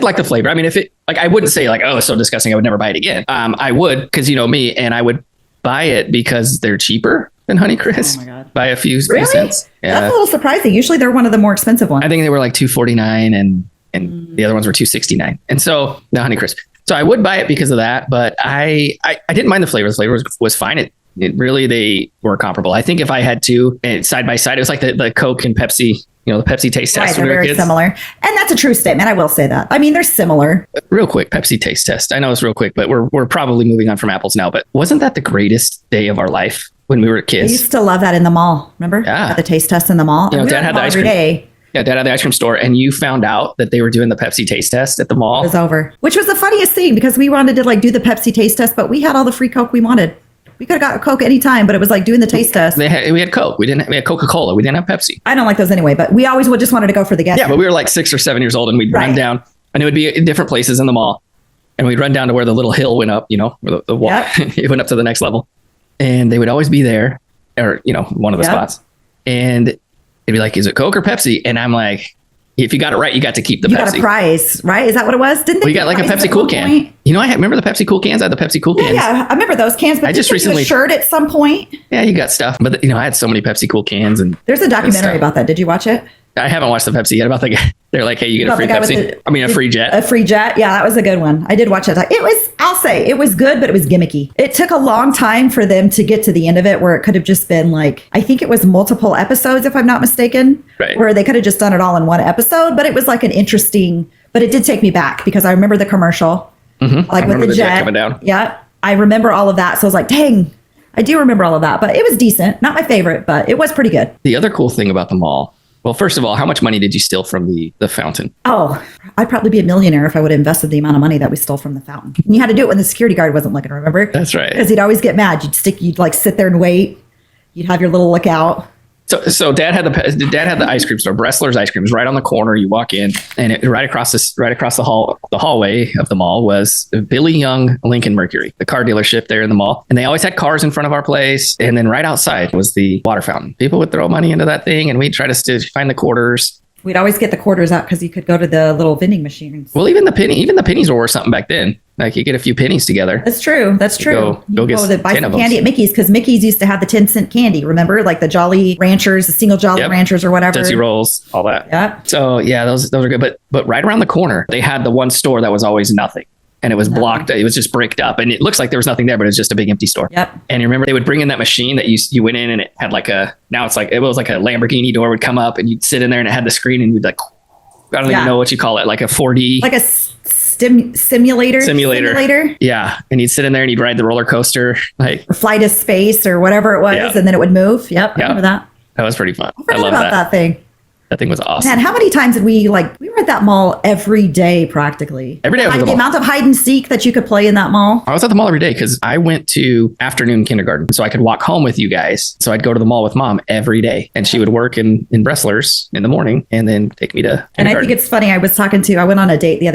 like the flavor. I mean, if it, like, I wouldn't say like, oh, it's so disgusting, I would never buy it again. I would, because you know me, and I would buy it because they're cheaper than Honeycrisp Oh my God. by a few Really? cents. Yeah. That's a little surprising. Usually they're one of the more expensive ones. I think they were like $2.49 and the other ones were $2.69. And so the Honeycrisp. So I would buy it because of that, but I didn't mind the flavor. The flavor was fine. It really, they were comparable. I think if I had to, and side by side, it was like the Coke and Pepsi, you know, the Pepsi taste test. Right, they're when we were very kids. similar. And that's a true statement. I will say that. I mean, they're similar. Real quick, Pepsi taste test. I know it's real quick, but we're probably moving on from apples now. But wasn't that the greatest day of our life when we were I kids? used to love that in the mall. Remember? Yeah. Had the taste test in the mall. You know, And we Dad were in had the mall ice every cream. day. Yeah, Dad had the ice cream store, and you found out that they were doing the Pepsi taste test at the It mall. was over. Which was the funniest thing because we wanted to like do the Pepsi taste test, but we had all the free Coke we wanted. We could have got a Coke anytime, but it was like doing the taste test. We had Coke. We had Coca-Cola. We didn't have Pepsi. I don't like those anyway, but we always would just wanted to go for the guest. Yeah, but we were like 6 or 7 years old, and we'd run Right. down, and it would be in different places in the mall, and we'd run down to where the little hill went up, you know, where the wall Yep. it went up to the next level, and they would always be there, or you know, one of the Yep. spots, and it'd be like, is it Coke or Pepsi? And I'm like, if you got it right, you got to keep the You Pepsi. got a prize, right? Is that what it was? Didn't they Well, you got give like a prizes Pepsi at Cool one can. point? You know, I remember the Pepsi Cool cans. I had the Pepsi Cool Yeah, cans. yeah, I remember those cans. But I just didn't they do recently- a shirt at some point. Yeah, you got stuff, but you know, I had so many Pepsi Cool cans, and There's a documentary stuff. about that. Did you watch it? I haven't watched the Pepsi yet. About the guy, they're like, hey, you get a About free the guy with Pepsi. I mean, a free jet. A free jet. Yeah, that was a good one. I did watch it. It was, I'll say, it was good, but it was gimmicky. It took a long time for them to get to the end of it where it could have just been like, I think it was multiple episodes, if I'm not mistaken, Right. where they could have just done it all in one episode. But it was like an interesting, but it did take me back because I remember the commercial, like I with remember the the jet coming down. Yeah, I remember all of that. So I was like, dang, I do remember all of that. But it was decent. Not my favorite, but it was pretty good. The other cool thing about the mall, well, first of all, how much money did you steal from the fountain? Oh, I'd probably be a millionaire if I would have invested the amount of money that we stole from the fountain. And you had to do it when the security guard wasn't looking, remember? That's right. Because he'd always get mad. You'd like sit there and wait. You'd have your little lookout. So Dad had the ice cream store. Bressler's ice cream was right on the corner. You walk in, and right across the hallway of the mall was Billy Young Lincoln Mercury, the car dealership there in the mall. And they always had cars in front of our place. And then right outside was the water fountain. People would throw money into that thing, and we'd try to find the quarters. We'd always get the quarters out because you could go to the little vending machines. Well, even the pennies were worth something back then. Like you get a few pennies together. That's true. That's true. Go get buy 10 some of them. candy at Mickey's because Mickey's used to have the 10-cent candy. Remember, like the Jolly Ranchers, the single Jolly Yep. Ranchers or whatever. Tootsie Rolls, all that. Yeah. So yeah, those are good. But right around the corner, they had the one store that was always nothing. And it was blocked. It was just bricked up. And it looks like there was nothing there, but it was just a big empty store. Yep. And you remember they would bring in that machine that you went in and it had like it was like a Lamborghini door would come up and you'd sit in there and it had the screen and you'd like, I don't even know what you call it, like a 4D. Like a simulator. Simulator. Yeah. And you'd sit in there and you'd ride the roller coaster. Like Or Flight of Space or whatever it was. Yeah. And then it would move. Yep. I Yeah. remember that. that was pretty fun. I I forgot love about that thing. That thing was awesome. Man, how many times did we were at that mall every day practically? Every day I was at the the mall. amount of hide and seek that you could play in that mall. I was at the mall every day because I went to afternoon kindergarten, so I could walk home with you guys. So I'd go to the mall with Mom every day, and she would work in Bresslers in the morning, and then take me to And I kindergarten. think it's funny. I went on a date the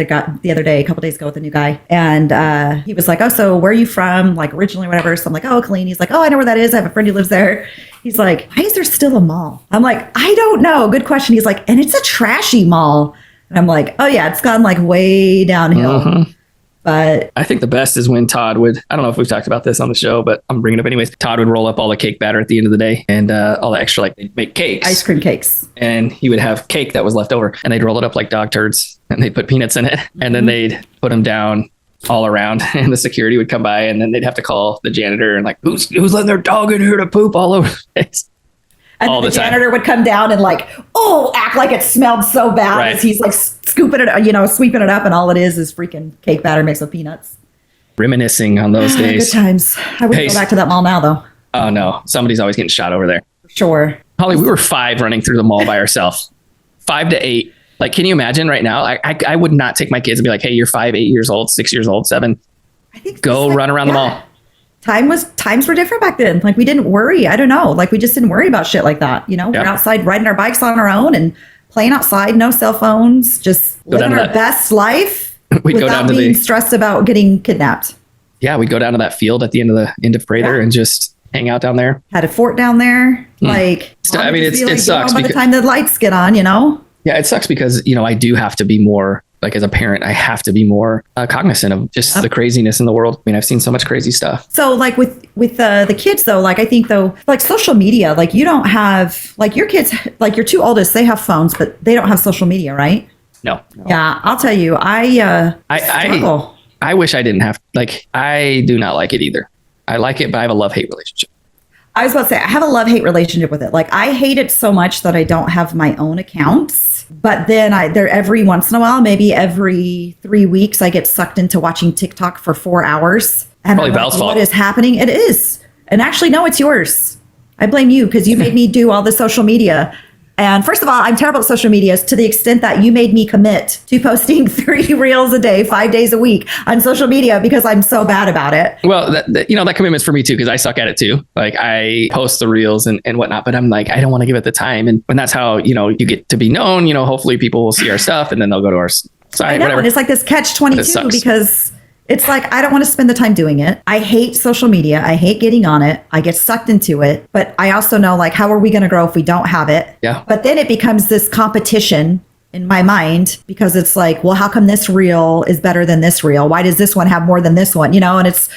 other day, a couple days ago with a new guy, and he was like, "Oh, so where are you from? Like originally, whatever." So I'm like, "Oh, Colleen." He's like, "Oh, I know where that is. I have a friend who lives there." He's like, "Why is there still a mall?" I'm like, "I don't know. Good question." He's like, "And it's a trashy mall." And I'm like, "Oh yeah, it's gone like way downhill." Mhm. But I think the best is when Todd would, I don't know if we've talked about this on the show, but I'm bringing it up anyways. Todd would roll up all the cake batter at the end of the day and all the extra, like they'd make cakes. ice cream cakes. And he would have cake that was left over and they'd roll it up like dog turds and they'd put peanuts in it and then they'd put them down all around and the security would come by and then they'd have to call the janitor and like, who's letting their dog in here to poop all over the place? And All then the the time. janitor would come down and like, act like it smelled so bad Right. as he's like scooping it, sweeping it up, and all it is freaking cake batter mixed with peanuts. Reminiscing on those Good days. times. I would Hey, go back to that mall now, though. Oh no, somebody's always getting shot over there. For sure. Holly, we were 5 running through the mall by ourselves. 5 to 8. Like, can you imagine right now? I would not take my kids and be like, hey, you're 5, 8 years old, 6 years old, 7. I think Go run around the mall. Times were different back then. Like we didn't worry. I don't know. Like we just didn't worry about shit like that. We're Yeah. outside riding our bikes on our own and playing outside, no cell phones, just living our best life without being stressed about getting kidnapped. Yeah, we go down to that field at the end of Prather and just hang out down there. Had a fort down there. Like, I mean, it sucks by the time the lights get on, you know? Yeah, it sucks because, you know, I do have to be more, like as a parent, I have to be more cognizant of just the craziness in the world. I mean, I've seen so much crazy stuff. So like with the kids though, like I think though, like social media, like you don't have, like your kids, like your two oldest, they have phones, but they don't have social media, right? No. Yeah, I'll tell you, I struggle. I wish I didn't have, like, I do not like it either. I like it, but I have a love-hate relationship. I was about to say, I have a love-hate relationship with it. Like, I hate it so much that I don't have my own accounts. But then every once in a while, maybe every 3 weeks, I get sucked into watching TikTok for 4 hours. And probably Val's fault. What is happening? It is. And actually, no, it's yours. I blame you because you made me do all the social media. And first of all, I'm terrible at social media to the extent that you made me commit to posting 3 reels a day, 5 days a week on social media because I'm so bad about it. Well, that commitment's for me too, because I suck at it too. Like I post the reels and whatnot, but I'm like, I don't want to give it the time. And that's how, you know, you get to be known, you know, hopefully people will see our stuff and then they'll go to our site. I know, whatever. And it's like this catch-22 because it's like, I don't want to spend the time doing it. I hate social media. I hate getting on it. I get sucked into it. But I also know, like, how are we going to grow if we don't have it? Yeah. But then it becomes this competition in my mind because it's like, well, how come this reel is better than this reel? Why does this one have more than this one? You know, and it's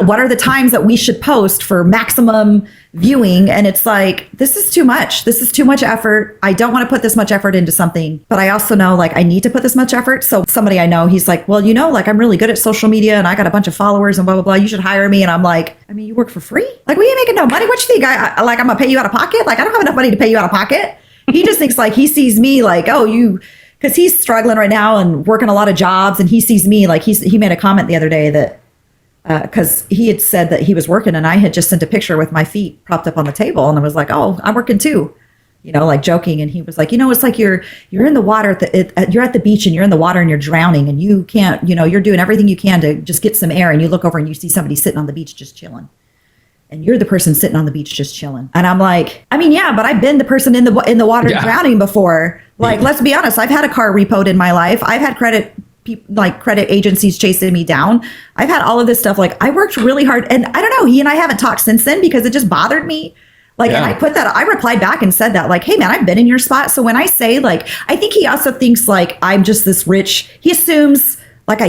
what are the times that we should post for maximum viewing? And it's like, this is too much. This is too much effort. I don't want to put this much effort into something, but I also know like I need to put this much effort. So somebody I know, he's like, well, you know, like I'm really good at social media and I got a bunch of followers and blah, blah, blah. You should hire me. And I'm like, I mean, you work for free? Like, we ain't making no money. What you think? I'm going to pay you out of pocket? Like, I don't have enough money to pay you out of pocket. He just thinks like he sees me like, oh, because he's struggling right now and working a lot of jobs. And he sees me like he made a comment the other day that because he had said that he was working and I had just sent a picture with my feet propped up on the table. And I was like, oh, I'm working too, you know, like joking. And he was like, you know, it's like you're in the water, you're at the beach and you're in the water and you're drowning and you can't, you know, you're doing everything you can to just get some air. And you look over and you see somebody sitting on the beach just chilling. And you're the person sitting on the beach just chilling. And I'm like, I mean, yeah, but I've been the person in the water drowning before. Like, let's be honest. I've had a car repoed in my life. I've had credit agencies chasing me down. I've had all of this stuff. Like, I worked really hard. And I don't know, he and I haven't talked since then because it just bothered me. Like, and I replied back and said that, like, hey, man, I've been in your spot. So when I say, like, I think he also thinks, like, I'm just this rich. He assumes, like,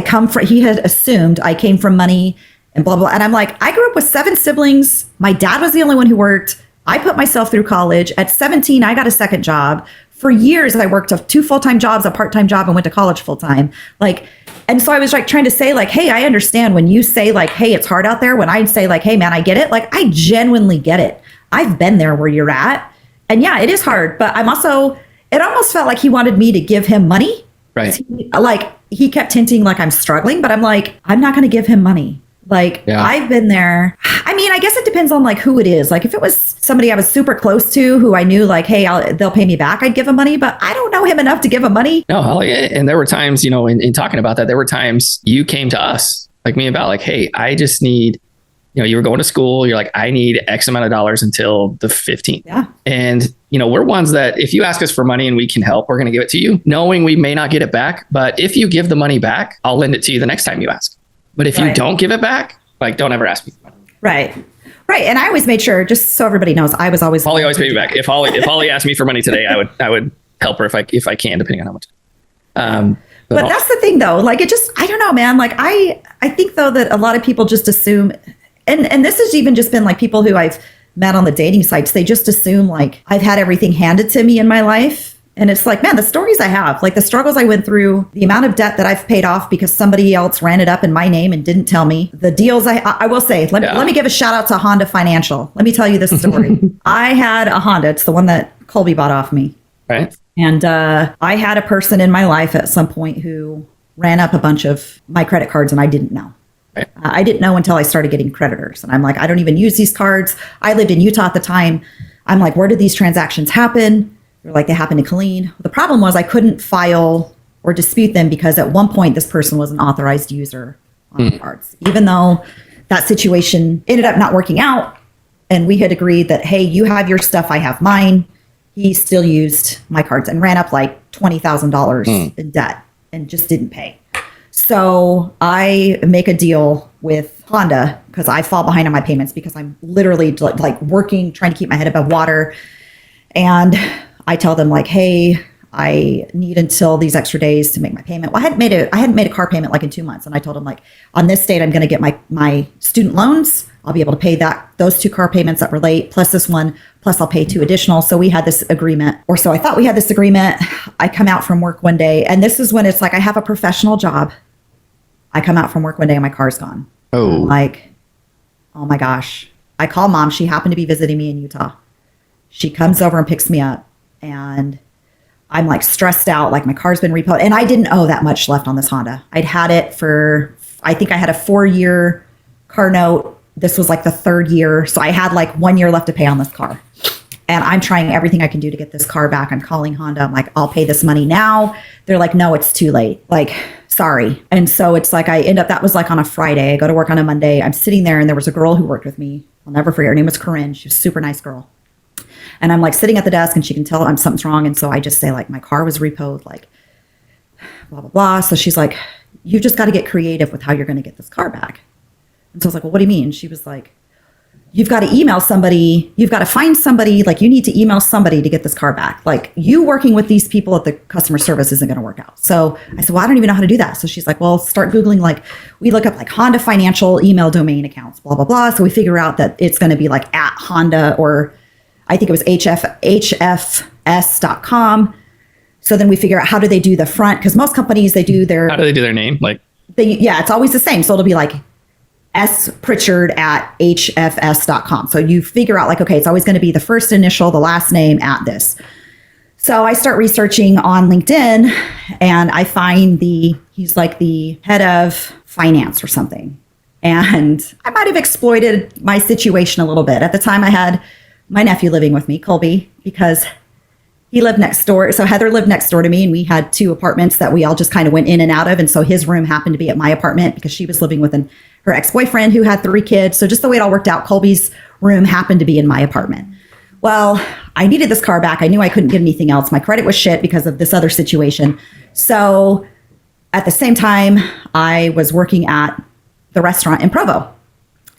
he had assumed I came from money and blah, blah. And I'm like, I grew up with 7 siblings. My dad was the only one who worked. I put myself through college. At 17, I got a second job. For years, I worked 2 full-time jobs, a part-time job, and went to college full-time. Like, and so I was like trying to say like, hey, I understand when you say like, hey, it's hard out there. When I say like, hey, man, I get it. Like, I genuinely get it. I've been there where you're at. And yeah, it is hard. But I'm also, it almost felt like he wanted me to give him money. Right. Like, he kept hinting like I'm struggling, but I'm like, I'm not going to give him money. Like, I've been there. I mean, I guess it depends on like who it is. Like if it was somebody I was super close to who I knew like, hey, they'll pay me back, I'd give him money, but I don't know him enough to give him money. No, and there were times, you know, in talking about that, there were times you came to us, like me and Val, like, hey, I just need, you know, you were going to school. You're like, I need X amount of dollars until the 15th. Yeah. And, you know, we're ones that if you ask us for money and we can help, we're going to give it to you, knowing we may not get it back. But if you give the money back, I'll lend it to you the next time you ask. But if you don't give it back, like, don't ever ask me for money. Right. Right. And I always made sure, just so everybody knows, I was always Holly always paid me back. If Holly asked me for money today, I would help her if I can, depending on how much. But that's the thing though. Like, it just, I don't know, man. Like I think though that a lot of people just assume, and this has even just been like people who I've met on the dating sites, they just assume like I've had everything handed to me in my life. And it's like, man, the stories I have, like the struggles I went through, the amount of debt that I've paid off because somebody else ran it up in my name and didn't tell me, the deals I will say, let me give a shout out to Honda Financial. Let me tell you this story. I had a Honda. It's the one that Colby bought off me. Right. And I had a person in my life at some point who ran up a bunch of my credit cards and I didn't know. Right. I didn't know until I started getting creditors. And I'm like, I don't even use these cards. I lived in Utah at the time. I'm like, where did these transactions happen? They're like, they happened to Colleen. The problem was I couldn't file or dispute them because at one point this person was an authorized user on the cards, even though that situation ended up not working out. And we had agreed that, hey, you have your stuff, I have mine. he still used my cards and ran up like $20,000 in debt and just didn't pay. So I make a deal with Honda because I fall behind on my payments because I'm literally like working, trying to keep my head above water. And I tell them like, hey, I need until these extra days to make my payment. Well, I hadn't made a car payment like in 2 months. And I told them like, on this date, I'm going to get my student loans. I'll be able to pay those 2 car payments that were late, plus this one, plus I'll pay 2 additional. So we had this agreement, or so I thought we had this agreement. I come out from work one day, and this is when it's like, I have a professional job. I come out from work one day and my car's gone. Oh. I'm like, oh my gosh. I call mom. She happened to be visiting me in Utah. She comes over and picks me up, and I'm like stressed out, like my car's been repoed. And I didn't owe that much left on this Honda. I'd had it for, I think I had a 4-year car note. This was like the 3rd year. So I had like 1 year left to pay on this car. And I'm trying everything I can do to get this car back. I'm calling Honda. I'm like, I'll pay this money now. They're like, no, it's too late. Like, sorry. And so it's like, that was like on a Friday. I go to work on a Monday. I'm sitting there, and there was a girl who worked with me. I'll never forget. Her name was Corinne. She was a super nice girl. And I'm like sitting at the desk, and she can tell something's wrong. And so I just say like, my car was repoed, like blah, blah, blah. So she's like, you've just got to get creative with how you're going to get this car back. And so I was like, well, what do you mean? She was like, you've got to email somebody. You've got to find somebody. Like, you need to email somebody to get this car back. Like, you working with these people at the customer service isn't going to work out. So I said, well, I don't even know how to do that. So she's like, well, start Googling. Like, we look up like Honda financial email domain accounts, blah, blah, blah. So we figure out that it's going to be like at Honda, or I think it was hfs.com. So then we figure out, how do they do the front? Because most companies, how do they do their name? Like, it's always the same. So it'll be like spritchard@hfs.com. So you figure out like, okay, it's always going to be the first initial, the last name at this. So I start researching on LinkedIn, and I find he's like the head of finance or something. And I might have exploited my situation a little bit. At the time, I had my nephew living with me, Colby, because he lived next door. So Heather lived next door to me, and we had 2 apartments that we all just kind of went in and out of. And so his room happened to be at my apartment because she was living with her ex-boyfriend who had 3 kids. So just the way it all worked out, Colby's room happened to be in my apartment. Well, I needed this car back. I knew I couldn't get anything else. My credit was shit because of this other situation. So at the same time, I was working at the restaurant in Provo.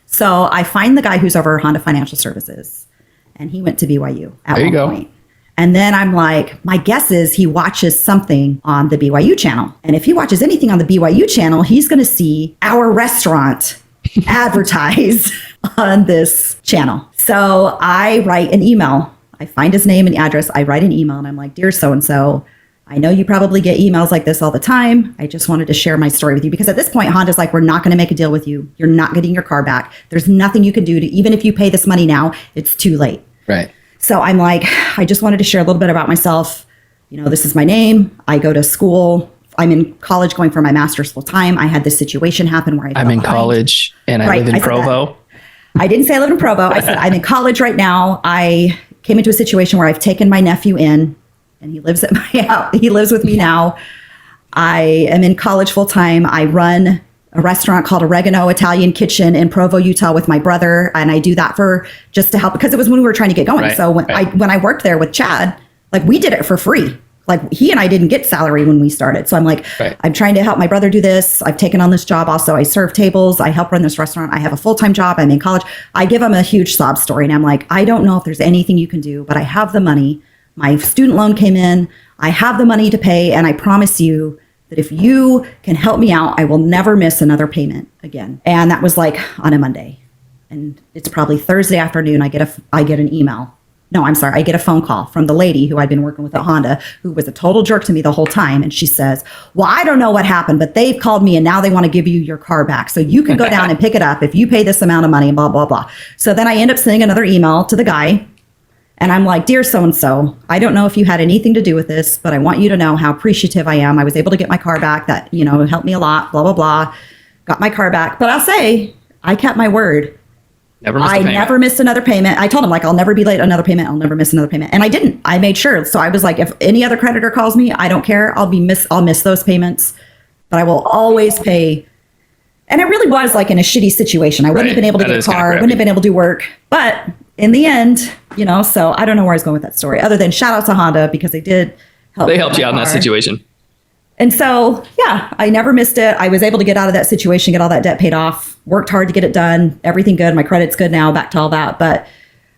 So I find the guy who's over Honda Financial Services, and he went to BYU at one point. And then I'm like, my guess is he watches something on the BYU channel. And if he watches anything on the BYU channel, he's going to see our restaurant advertised on this channel. So I write an email. I find his name and address. I write an email, and I'm like, dear so-and-so, I know you probably get emails like this all the time. I just wanted to share my story with you, because at this point, Honda's like, we're not going to make a deal with you. You're not getting your car back. There's nothing you can do even if you pay this money now, it's too late. Right. So I'm like, I just wanted to share a little bit about myself. This is my name. I go to school. I'm in college going for my master's full time. I had this situation happen where I'm in college and I live in Provo. I didn't say I live in Provo. I said, I'm in college right now. I came into a situation where I've taken my nephew in, and he lives at my house. He lives with me now. I am in college full time. I run a restaurant called Oregano Italian Kitchen in Provo, Utah with my brother. And I do that just to help, because it was when we were trying to get going. Right, so when I worked there with Chad, like, we did it for free. Like, he and I didn't get salary when we started. So I'm like, I'm trying to help my brother do this. I've taken on this job. Also, I serve tables. I help run this restaurant. I have a full-time job. I'm in college. I give him a huge sob story. And I'm like, I don't know if there's anything you can do, but I have the money. My student loan came in. I have the money to pay. And I promise you that if you can help me out, I will never miss another payment again. And that was like on a Monday. And it's probably Thursday afternoon. I get an email. No, I'm sorry. I get a phone call from the lady who I'd been working with at Honda, who was a total jerk to me the whole time. And she says, well, I don't know what happened, but they've called me and now they want to give you your car back. So you can go down and pick it up if you pay this amount of money, and blah, blah, blah. So then I end up sending another email to the guy. And I'm like, dear so-and-so, I don't know if you had anything to do with this, but I want you to know how appreciative I am. I was able to get my car back. That, helped me a lot, blah, blah, blah. Got my car back. But I'll say, I kept my word. Never missed another payment. I told him, like, I'll never be late on another payment. I'll never miss another payment. And I didn't. I made sure. So I was like, if any other creditor calls me, I don't care. I'll miss those payments, but I will always pay. And it really was like in a shitty situation. I wouldn't have been able to get a car, wouldn't have been able to do work. But in the end, so I don't know where I was going with that story other than shout out to Honda because they did help. They helped you out in that situation. And so, yeah, I never missed it. I was able to get out of that situation, get all that debt paid off, worked hard to get it done. Everything good. My credit's good now, back to all that. But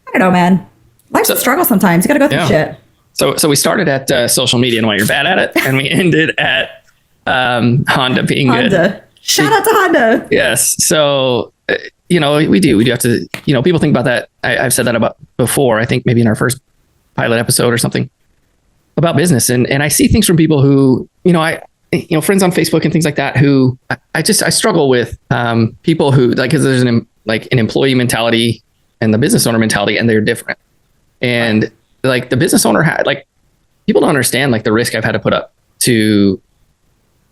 I don't know, man. Life's a struggle sometimes. You got to go through shit. So we started at social media and why you're bad at it. And we ended at Honda being good. Shout out to Honda. Yes. So, we do have to, people think about that. I've said that about before, I think maybe in our first pilot episode or something about business. And I see things from people who, friends on Facebook and things like that, who I struggle with people who because there's an employee mentality and the business owner mentality, and they're different. And the business owner had people don't understand the risk I've had to put up to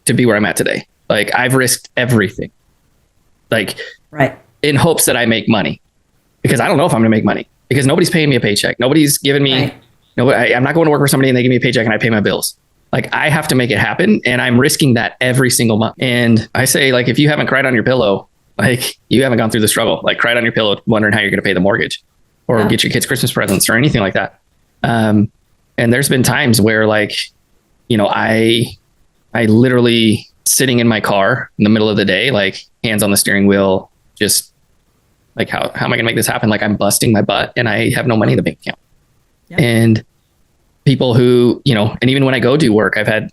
be where I'm at today. I've risked everything, right, in hopes that I make money, because I don't know if I'm going to make money because nobody's paying me a paycheck. Nobody's giving me, I'm not going to work for somebody and they give me a paycheck and I pay my bills. I have to make it happen, and I'm risking that every single month. And I say, if you haven't cried on your pillow, you haven't gone through the struggle. Cried on your pillow, wondering how you're going to pay the mortgage or get your kids Christmas presents or anything like that. And there's been times where I literally sitting in my car in the middle of the day, hands on the steering wheel, just how am I going to make this happen? I'm busting my butt and I have no money in the bank account. Yeah. And people who, and even when I go do work, I've had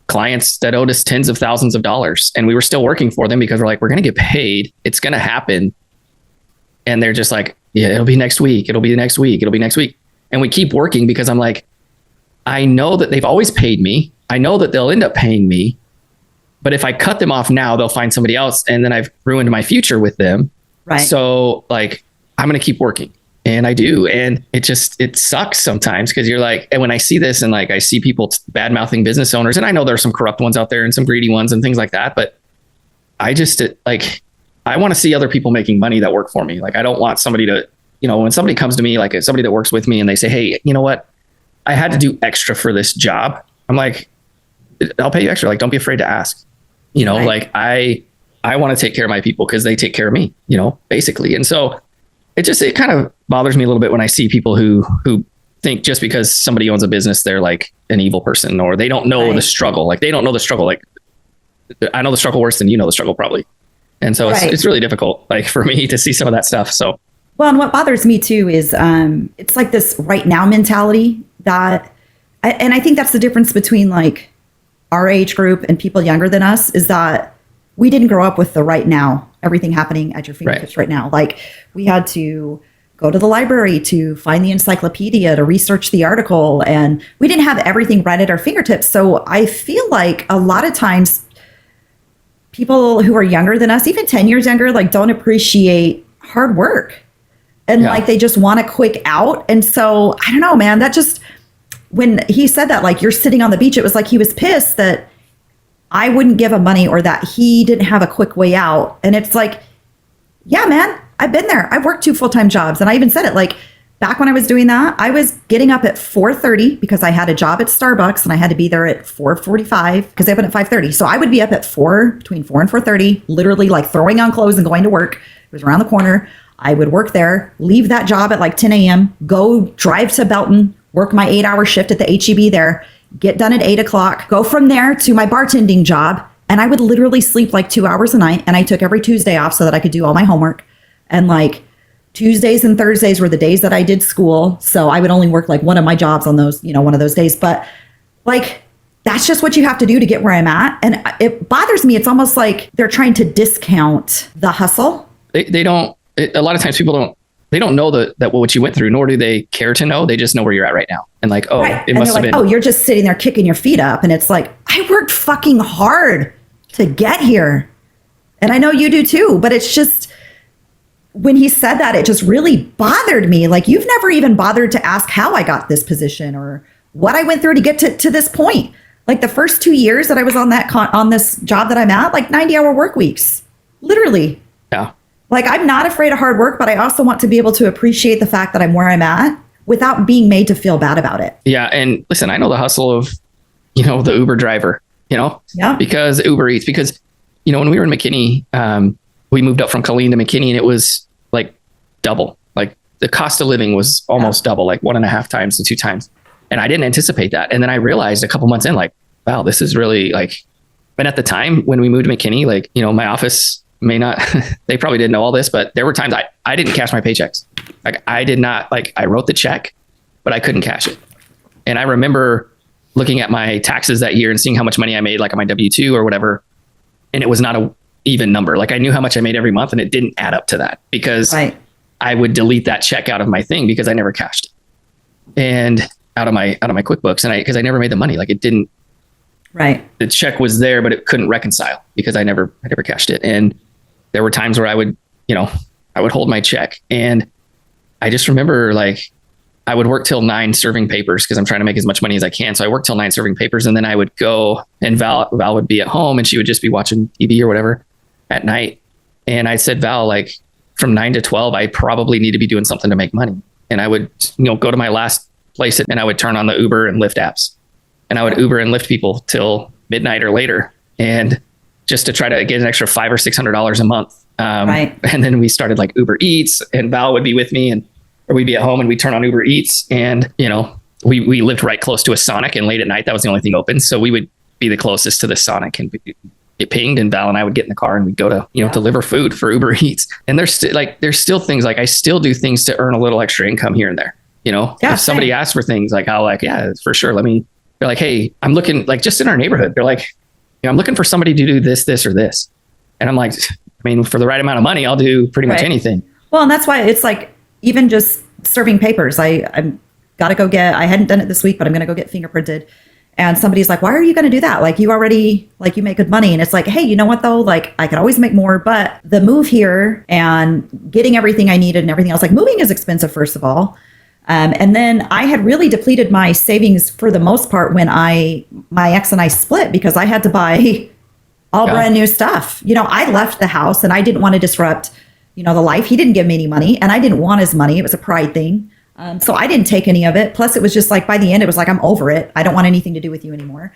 clients that owed us tens of thousands of dollars and we were still working for them because we're we're going to get paid. It's going to happen. And they're just yeah, it'll be next week. It'll be next week. It'll be next week. And we keep working because I'm I know that they've always paid me. I know that they'll end up paying me. But if I cut them off now, they'll find somebody else. And then I've ruined my future with them. Right. So I'm going to keep working. And I do. And it sucks sometimes because you're and when I see this and I see people bad mouthing business owners, and I know there's some corrupt ones out there and some greedy ones and things like that. But I just I want to see other people making money that work for me. I don't want somebody to, when somebody comes to me, somebody that works with me and they say, hey, you know what? I had to do extra for this job. I'm I'll pay you extra. Don't be afraid to ask, right. I want to take care of my people because they take care of me, basically. And so it kind of bothers me a little bit when I see people who think just because somebody owns a business, they're an evil person, or they don't know the struggle. They don't know the struggle. I know the struggle worse than you know the struggle probably. And so it's really difficult, for me to see some of that stuff. So, well, and what bothers me too is it's this right now mentality that, and I think that's the difference between our age group and people younger than us, is that we didn't grow up with the right now, everything happening at your fingertips right now. We had to go to the library to find the encyclopedia, to research the article, and we didn't have everything right at our fingertips. So I feel a lot of times people who are younger than us, even 10 years younger, don't appreciate hard work. And they just want a quick out. And so I don't know, man, that just, when he said that, you're sitting on the beach, it was he was pissed that I wouldn't give him money or that he didn't have a quick way out. And it's yeah, man, I've been there. I've worked 2 full-time jobs. And I even said it, back when I was doing that, I was getting up at 4:30 because I had a job at Starbucks and I had to be there at 4:45 because they open at 5:30. So I would be up at between 4 and 4:30, literally throwing on clothes and going to work. It was around the corner. I would work there, leave that job at 10 a.m., go drive to Belton, work my 8-hour shift at the HEB there, get done at 8 o'clock, go from there to my bartending job. And I would literally sleep 2 hours a night. And I took every Tuesday off so that I could do all my homework. And Tuesdays and Thursdays were the days that I did school. So I would only work one of my jobs on those, one of those days. But that's just what you have to do to get where I'm at. And it bothers me. It's almost they're trying to discount the hustle. They don't, a lot of times people don't know that what you went through, nor do they care to know. They just know where you're at right now. And it must have been. Oh, you're just sitting there kicking your feet up. And it's I worked fucking hard to get here. And I know you do too, but it's just, when he said that, it just really bothered me. You've never even bothered to ask how I got this position or what I went through to get to this point. The first 2 years that I was on on this job that I'm at, 90-hour work weeks, literally. Yeah. I'm not afraid of hard work, but I also want to be able to appreciate the fact that I'm where I'm at without being made to feel bad about it. Yeah. And listen, I know the hustle of, the Uber driver, because Uber Eats, because, when we were in McKinney, we moved up from Colleen to McKinney and it was double, the cost of living was almost double, like 1.5 times to 2 times. And I didn't anticipate that. And then I realized a couple months in, like, wow, this is really like, but at the time when we moved to McKinney, like, my office may not, they probably didn't know all this, but there were times I didn't cash my paychecks. Like I did not, like I wrote the check, but I couldn't cash it. And I remember looking at my taxes that year and seeing how much money I made, like on my W-2 or whatever. And it was not a even number. Like I knew how much I made every month and it didn't add up to that because I would delete that check out of my thing because I never cashed it. And out of my QuickBooks, and because I never made the money. Like it didn't. Right. The check was there, but it couldn't reconcile because I never cashed it. And there were times where I would hold my check, and I just remember like I would work till 9 serving papers because I'm trying to make as much money as I can. So I worked till 9 serving papers, and then I would go, and Val would be at home, and she would just be watching TV or whatever at night. And I said, Val, like from 9 to 12, I probably need to be doing something to make money. And I would, go to my last place and I would turn on the Uber and Lyft apps, and I would Uber and Lyft people till midnight or later, and just to try to get an extra $500 or $600 a month. And then we started like Uber Eats, and Val would be with me, or we'd be at home and we'd turn on Uber Eats, and we lived right close to a Sonic, and late at night that was the only thing open, so we would be the closest to the Sonic, and it pinged, and Val and I would get in the car and we'd go to deliver food for Uber Eats. And there's still things like I still do things to earn a little extra income here and there. If somebody asks for things, like I'll like, yeah, for sure, they're like, hey, I'm looking, like just in our neighborhood, they're like, I'm looking for somebody to do this or this. And I'm like, for the right amount of money, I'll do pretty much anything. Well, and that's why it's like, even just serving papers, I'm got to go get, I hadn't done it this week, but I'm going to go get fingerprinted. And somebody's like, why are you going to do that? Like you already, like you make good money. And it's like, hey, you know what though? Like I could always make more, but the move here and getting everything I needed and everything else, like moving is expensive, first of all. And then I had really depleted my savings for the most part when my ex and I split, because I had to buy all brand new stuff. I left the house and I didn't want to disrupt, the life. He didn't give me any money, and I didn't want his money. It was a pride thing. So I didn't take any of it. Plus it was just like, by the end, it was like, I'm over it. I don't want anything to do with you anymore.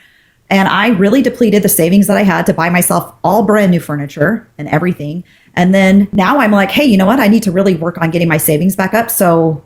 And I really depleted the savings that I had to buy myself all brand new furniture and everything. And then now I'm like, hey, you know what? I need to really work on getting my savings back up. So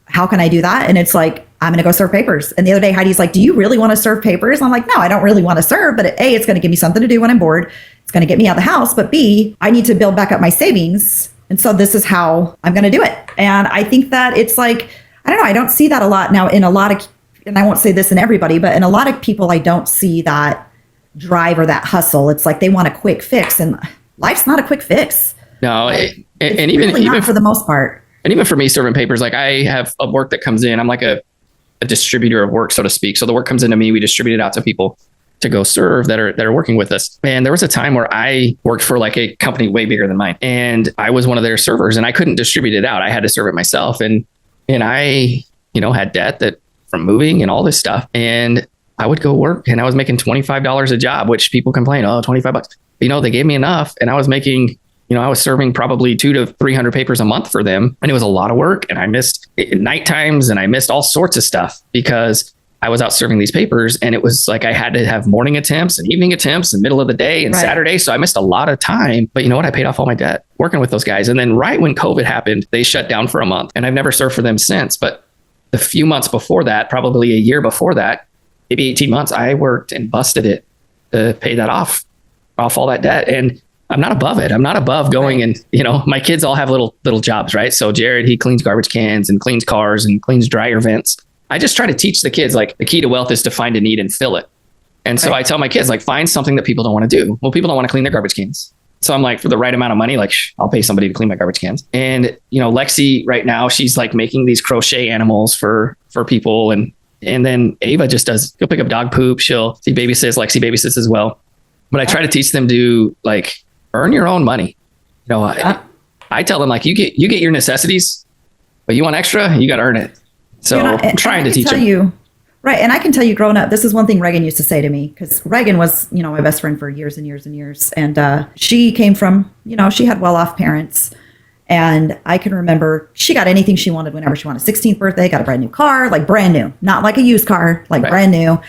how can I do that? And it's like, I'm going to go serve papers. And the other day, Heidi's like, do you really want to serve papers? And I'm like, no, I don't really want to serve, but A, it's going to give me something to do when I'm bored. It's going to get me out of the house. But B, I need to build back up my savings. And so this is how I'm going to do it. And I think that it's like, I don't know, I don't see that a lot now in a lot of, and I won't say this in everybody, but in a lot of people, I don't see that drive or that hustle. It's like they want a quick fix, and life's not a quick fix. No, and even for the most part. And even for me serving papers, like I have a work that comes in, I'm like a distributor of work, so to speak. So the work comes into me, we distribute it out to people to go serve that are working with us. And there was a time where I worked for like a company way bigger than mine, and I was one of their servers, and I couldn't distribute it out. I had to serve it myself. And I, had debt that from moving and all this stuff. And I would go work, and I was making $25 a job, which people complain, oh, $25. They gave me enough, and I was making, I was serving probably 200 to 300 papers a month for them. And it was a lot of work, and I missed night times, and I missed all sorts of stuff because I was out serving these papers, and it was like I had to have morning attempts and evening attempts and middle of the day and Saturday. So I missed a lot of time. But you know what? I paid off all my debt working with those guys. And then right when COVID happened, they shut down for a month, and I've never served for them since. But the few months before that, probably a year before that, maybe 18 months, I worked and busted it to pay that off all that debt. And I'm not above it. I'm not above going and, my kids all have little jobs, right? So Jared, he cleans garbage cans and cleans cars and cleans dryer vents. I just try to teach the kids, like the key to wealth is to find a need and fill it. And so I tell my kids, like, find something that people don't want to do. Well, people don't want to clean their garbage cans. So I'm like, for the right amount of money, like, I'll pay somebody to clean my garbage cans. And, Lexi right now, she's like making these crochet animals for people. And then Ava just she'll pick up dog poop. She babysits, Lexi babysits as well. But I try to teach them to like earn your own money. I tell them, like, you get your necessities, but you want extra, you got to earn it. So I'm trying to teach them. Right. And I can tell you, growing up, this is one thing Reagan used to say to me, because Reagan was, my best friend for years and years and years. And she came from, she had well-off parents. And I can remember she got anything she wanted whenever she wanted. 16th birthday, got a brand new car, like brand new, not like a used car, like brand new.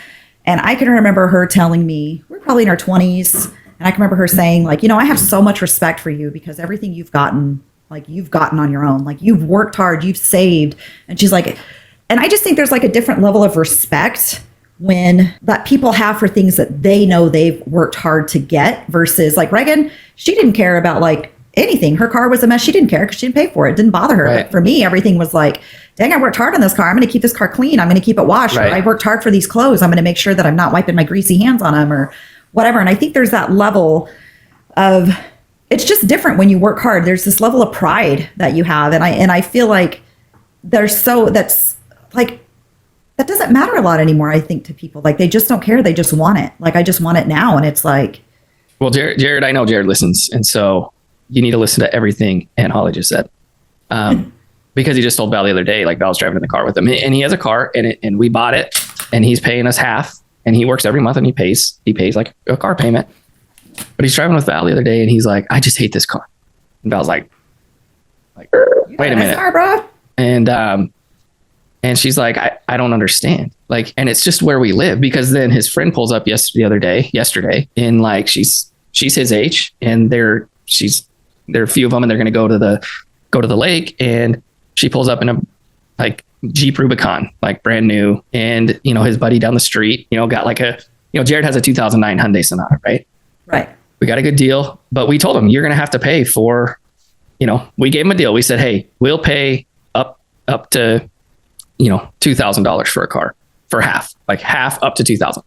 And I can remember her telling me, we're probably in our 20s. And I can remember her saying, like, I have so much respect for you because everything you've gotten, like you've gotten on your own, like you've worked hard, you've saved. And she's like, and I just think there's like a different level of respect when that people have for things that they know they've worked hard to get versus like Reagan, she didn't care about like anything. Her car was a mess. She didn't care because she didn't pay for it. It didn't bother her. Right. But for me, everything was like, dang, I worked hard on this car. I'm going to keep this car clean. I'm going to keep it washed. Right. Or I worked hard for these clothes. I'm going to make sure that I'm not wiping my greasy hands on them or whatever. And I think there's that level of, it's just different when you work hard. There's this level of pride that you have. And I feel like that's like, that doesn't matter a lot anymore, I think, to people. Like, they just don't care. They just want it. Like, I just want it now. And it's like. Well, Jared, I know Jared listens. And so you need to listen to everything Aunt Holly just said. Because he just told Val the other day, like Val's driving in the car with him and he has a car and we bought it and he's paying us half and he works every month and he pays like a car payment. But he's driving with Val the other day and he's like, I just hate this car. And Val's like wait a minute. Car, bro. And she's like, I don't understand. Like, and it's just where we live because then his friend pulls up yesterday and like, she's his age and there are a few of them and they're going to go to the lake and she pulls up in a like Jeep Rubicon, like brand new. And, his buddy down the street, got like Jared has a 2009 Hyundai Sonata, right? Right. We got a good deal, but we told him you're going to have to pay for, we gave him a deal. We said, hey, we'll pay up to, $2,000 for a car for half up to 2,000.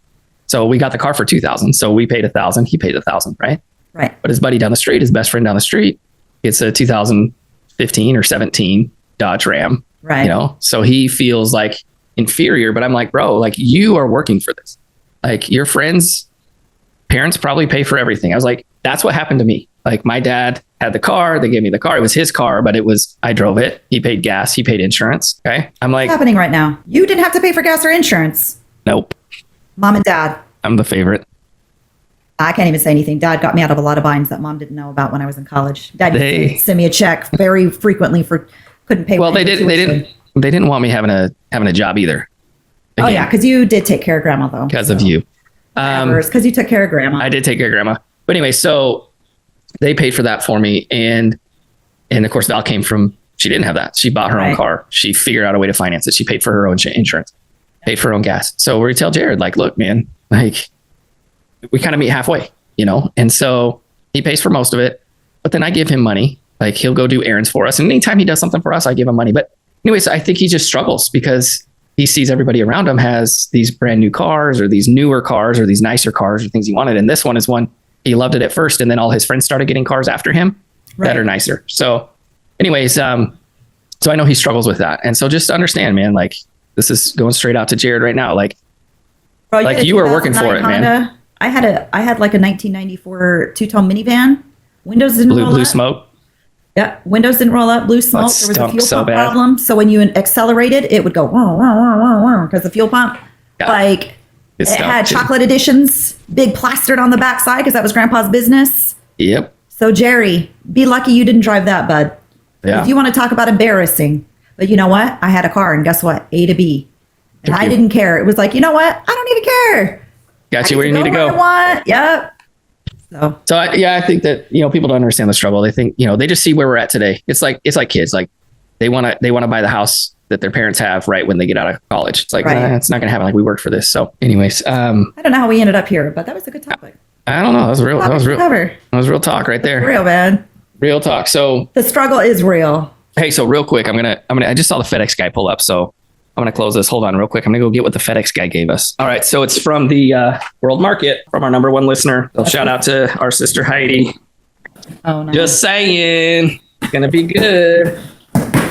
So we got the car for 2,000. So we paid 1,000. He paid 1,000. Right. Right. But his buddy down the street, his best friend down the street, it's a 2015 or 17 Dodge Ram. Right. So he feels like inferior, but I'm like, bro, like you are working for this. Like your friends' parents probably pay for everything. I was like, that's what happened to me. Like my dad had the car. They gave me the car. It was his car, but I drove it. He paid gas. He paid insurance. Okay. I'm like, what's happening right now? You didn't have to pay for gas or insurance. Nope. Mom and dad. I'm the favorite. I can't even say anything. Dad got me out of a lot of binds that mom didn't know about when I was in college. Dad used to send me a check very frequently for couldn't pay. Well, they didn't want me having a job either. Again, oh yeah, because you did take care of grandma though. Because of you. Because you took care of grandma. I did take care of grandma. But anyway, so they paid for that for me, and of course Val came from. She didn't have that. She bought her own car. She figured out a way to finance it. She paid for her own insurance, paid for her own gas. So we tell Jared, like, look, man, like. We kind of meet halfway, and so he pays for most of it, but then I give him money. Like he'll go do errands for us. And anytime he does something for us, I give him money. But anyways, I think he just struggles because he sees everybody around him has these brand new cars or these newer cars or these nicer cars or things he wanted. And this one is one he loved it at first. And then all his friends started getting cars after him that are nicer. So anyways, so I know he struggles with that. And so just understand, man, like this is going straight out to Jared right now. Like, Bro, like you were working for it, Honda. man. I had like a 1994 two-tone minivan. Windows didn't roll up. Blue smoke. Yeah, windows didn't roll up. Blue smoke. There was a fuel pump problem. So when you accelerated, it would go because the fuel pump, it had chocolate editions, big plastered on the backside because that was Grandpa's business. Yep. So Jerry, be lucky you didn't drive that, bud. Yeah. If you want to talk about embarrassing, but you know what? I had a car, and guess what? A to B, and I didn't care. It was like, you know what? I don't even care. Got you where you need to go. Yep. So I think that, people don't understand the struggle. They think, they just see where we're at today. It's like kids, like they want to buy the house that their parents have right when they get out of college. It's like, it's not going to happen. Like we worked for this. So anyways, I don't know how we ended up here, but that was a good topic. I don't know. That was real. That was real talk right there. Real, man. Real talk. So the struggle is real. Hey, so real quick, I just saw the FedEx guy pull up. So I'm going to close this. Hold on real quick. I'm going to go get what the FedEx guy gave us. All right. So it's from the World Market from our number one listener. So shout out to our sister Heidi. Oh, no. Just saying. It's going to be good.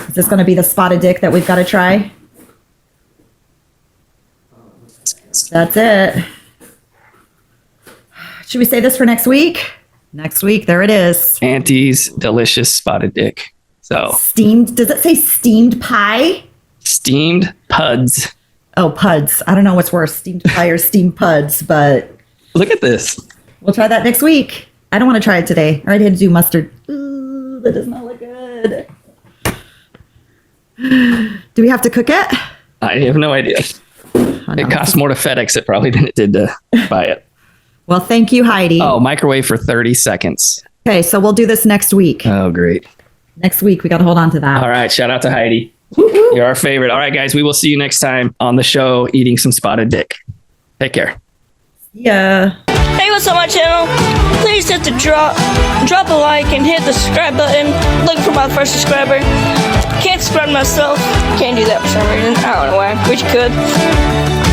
Is this going to be the spotted dick that we've got to try? That's it. Should we say this for next week? Next week. There it is. Auntie's delicious spotted dick. So steamed. Does it say steamed pie? Steamed puds. Oh, puds. I don't know what's worse, steamed pie or steamed puds, but look at this. We'll try that next week. I don't want to try it today. I already had to do mustard. Ooh, that does not look good. Do we have to cook it? I have no idea. It costs more to FedEx it probably than it did to buy it. Well, thank you, Heidi. Oh, microwave for 30 seconds. Okay, so we'll do this next week. Oh, great. next week. We got to hold on to that. All right. Shout out to Heidi. You're our favorite. All right, guys. We will see you next time on the show eating some spotted dick. Take care. Yeah. Hey, what's up, my channel? Please hit the drop a like and hit the subscribe button. Looking for my first subscriber. Can't subscribe myself. Can't do that for some reason. I don't know why. Wish you could.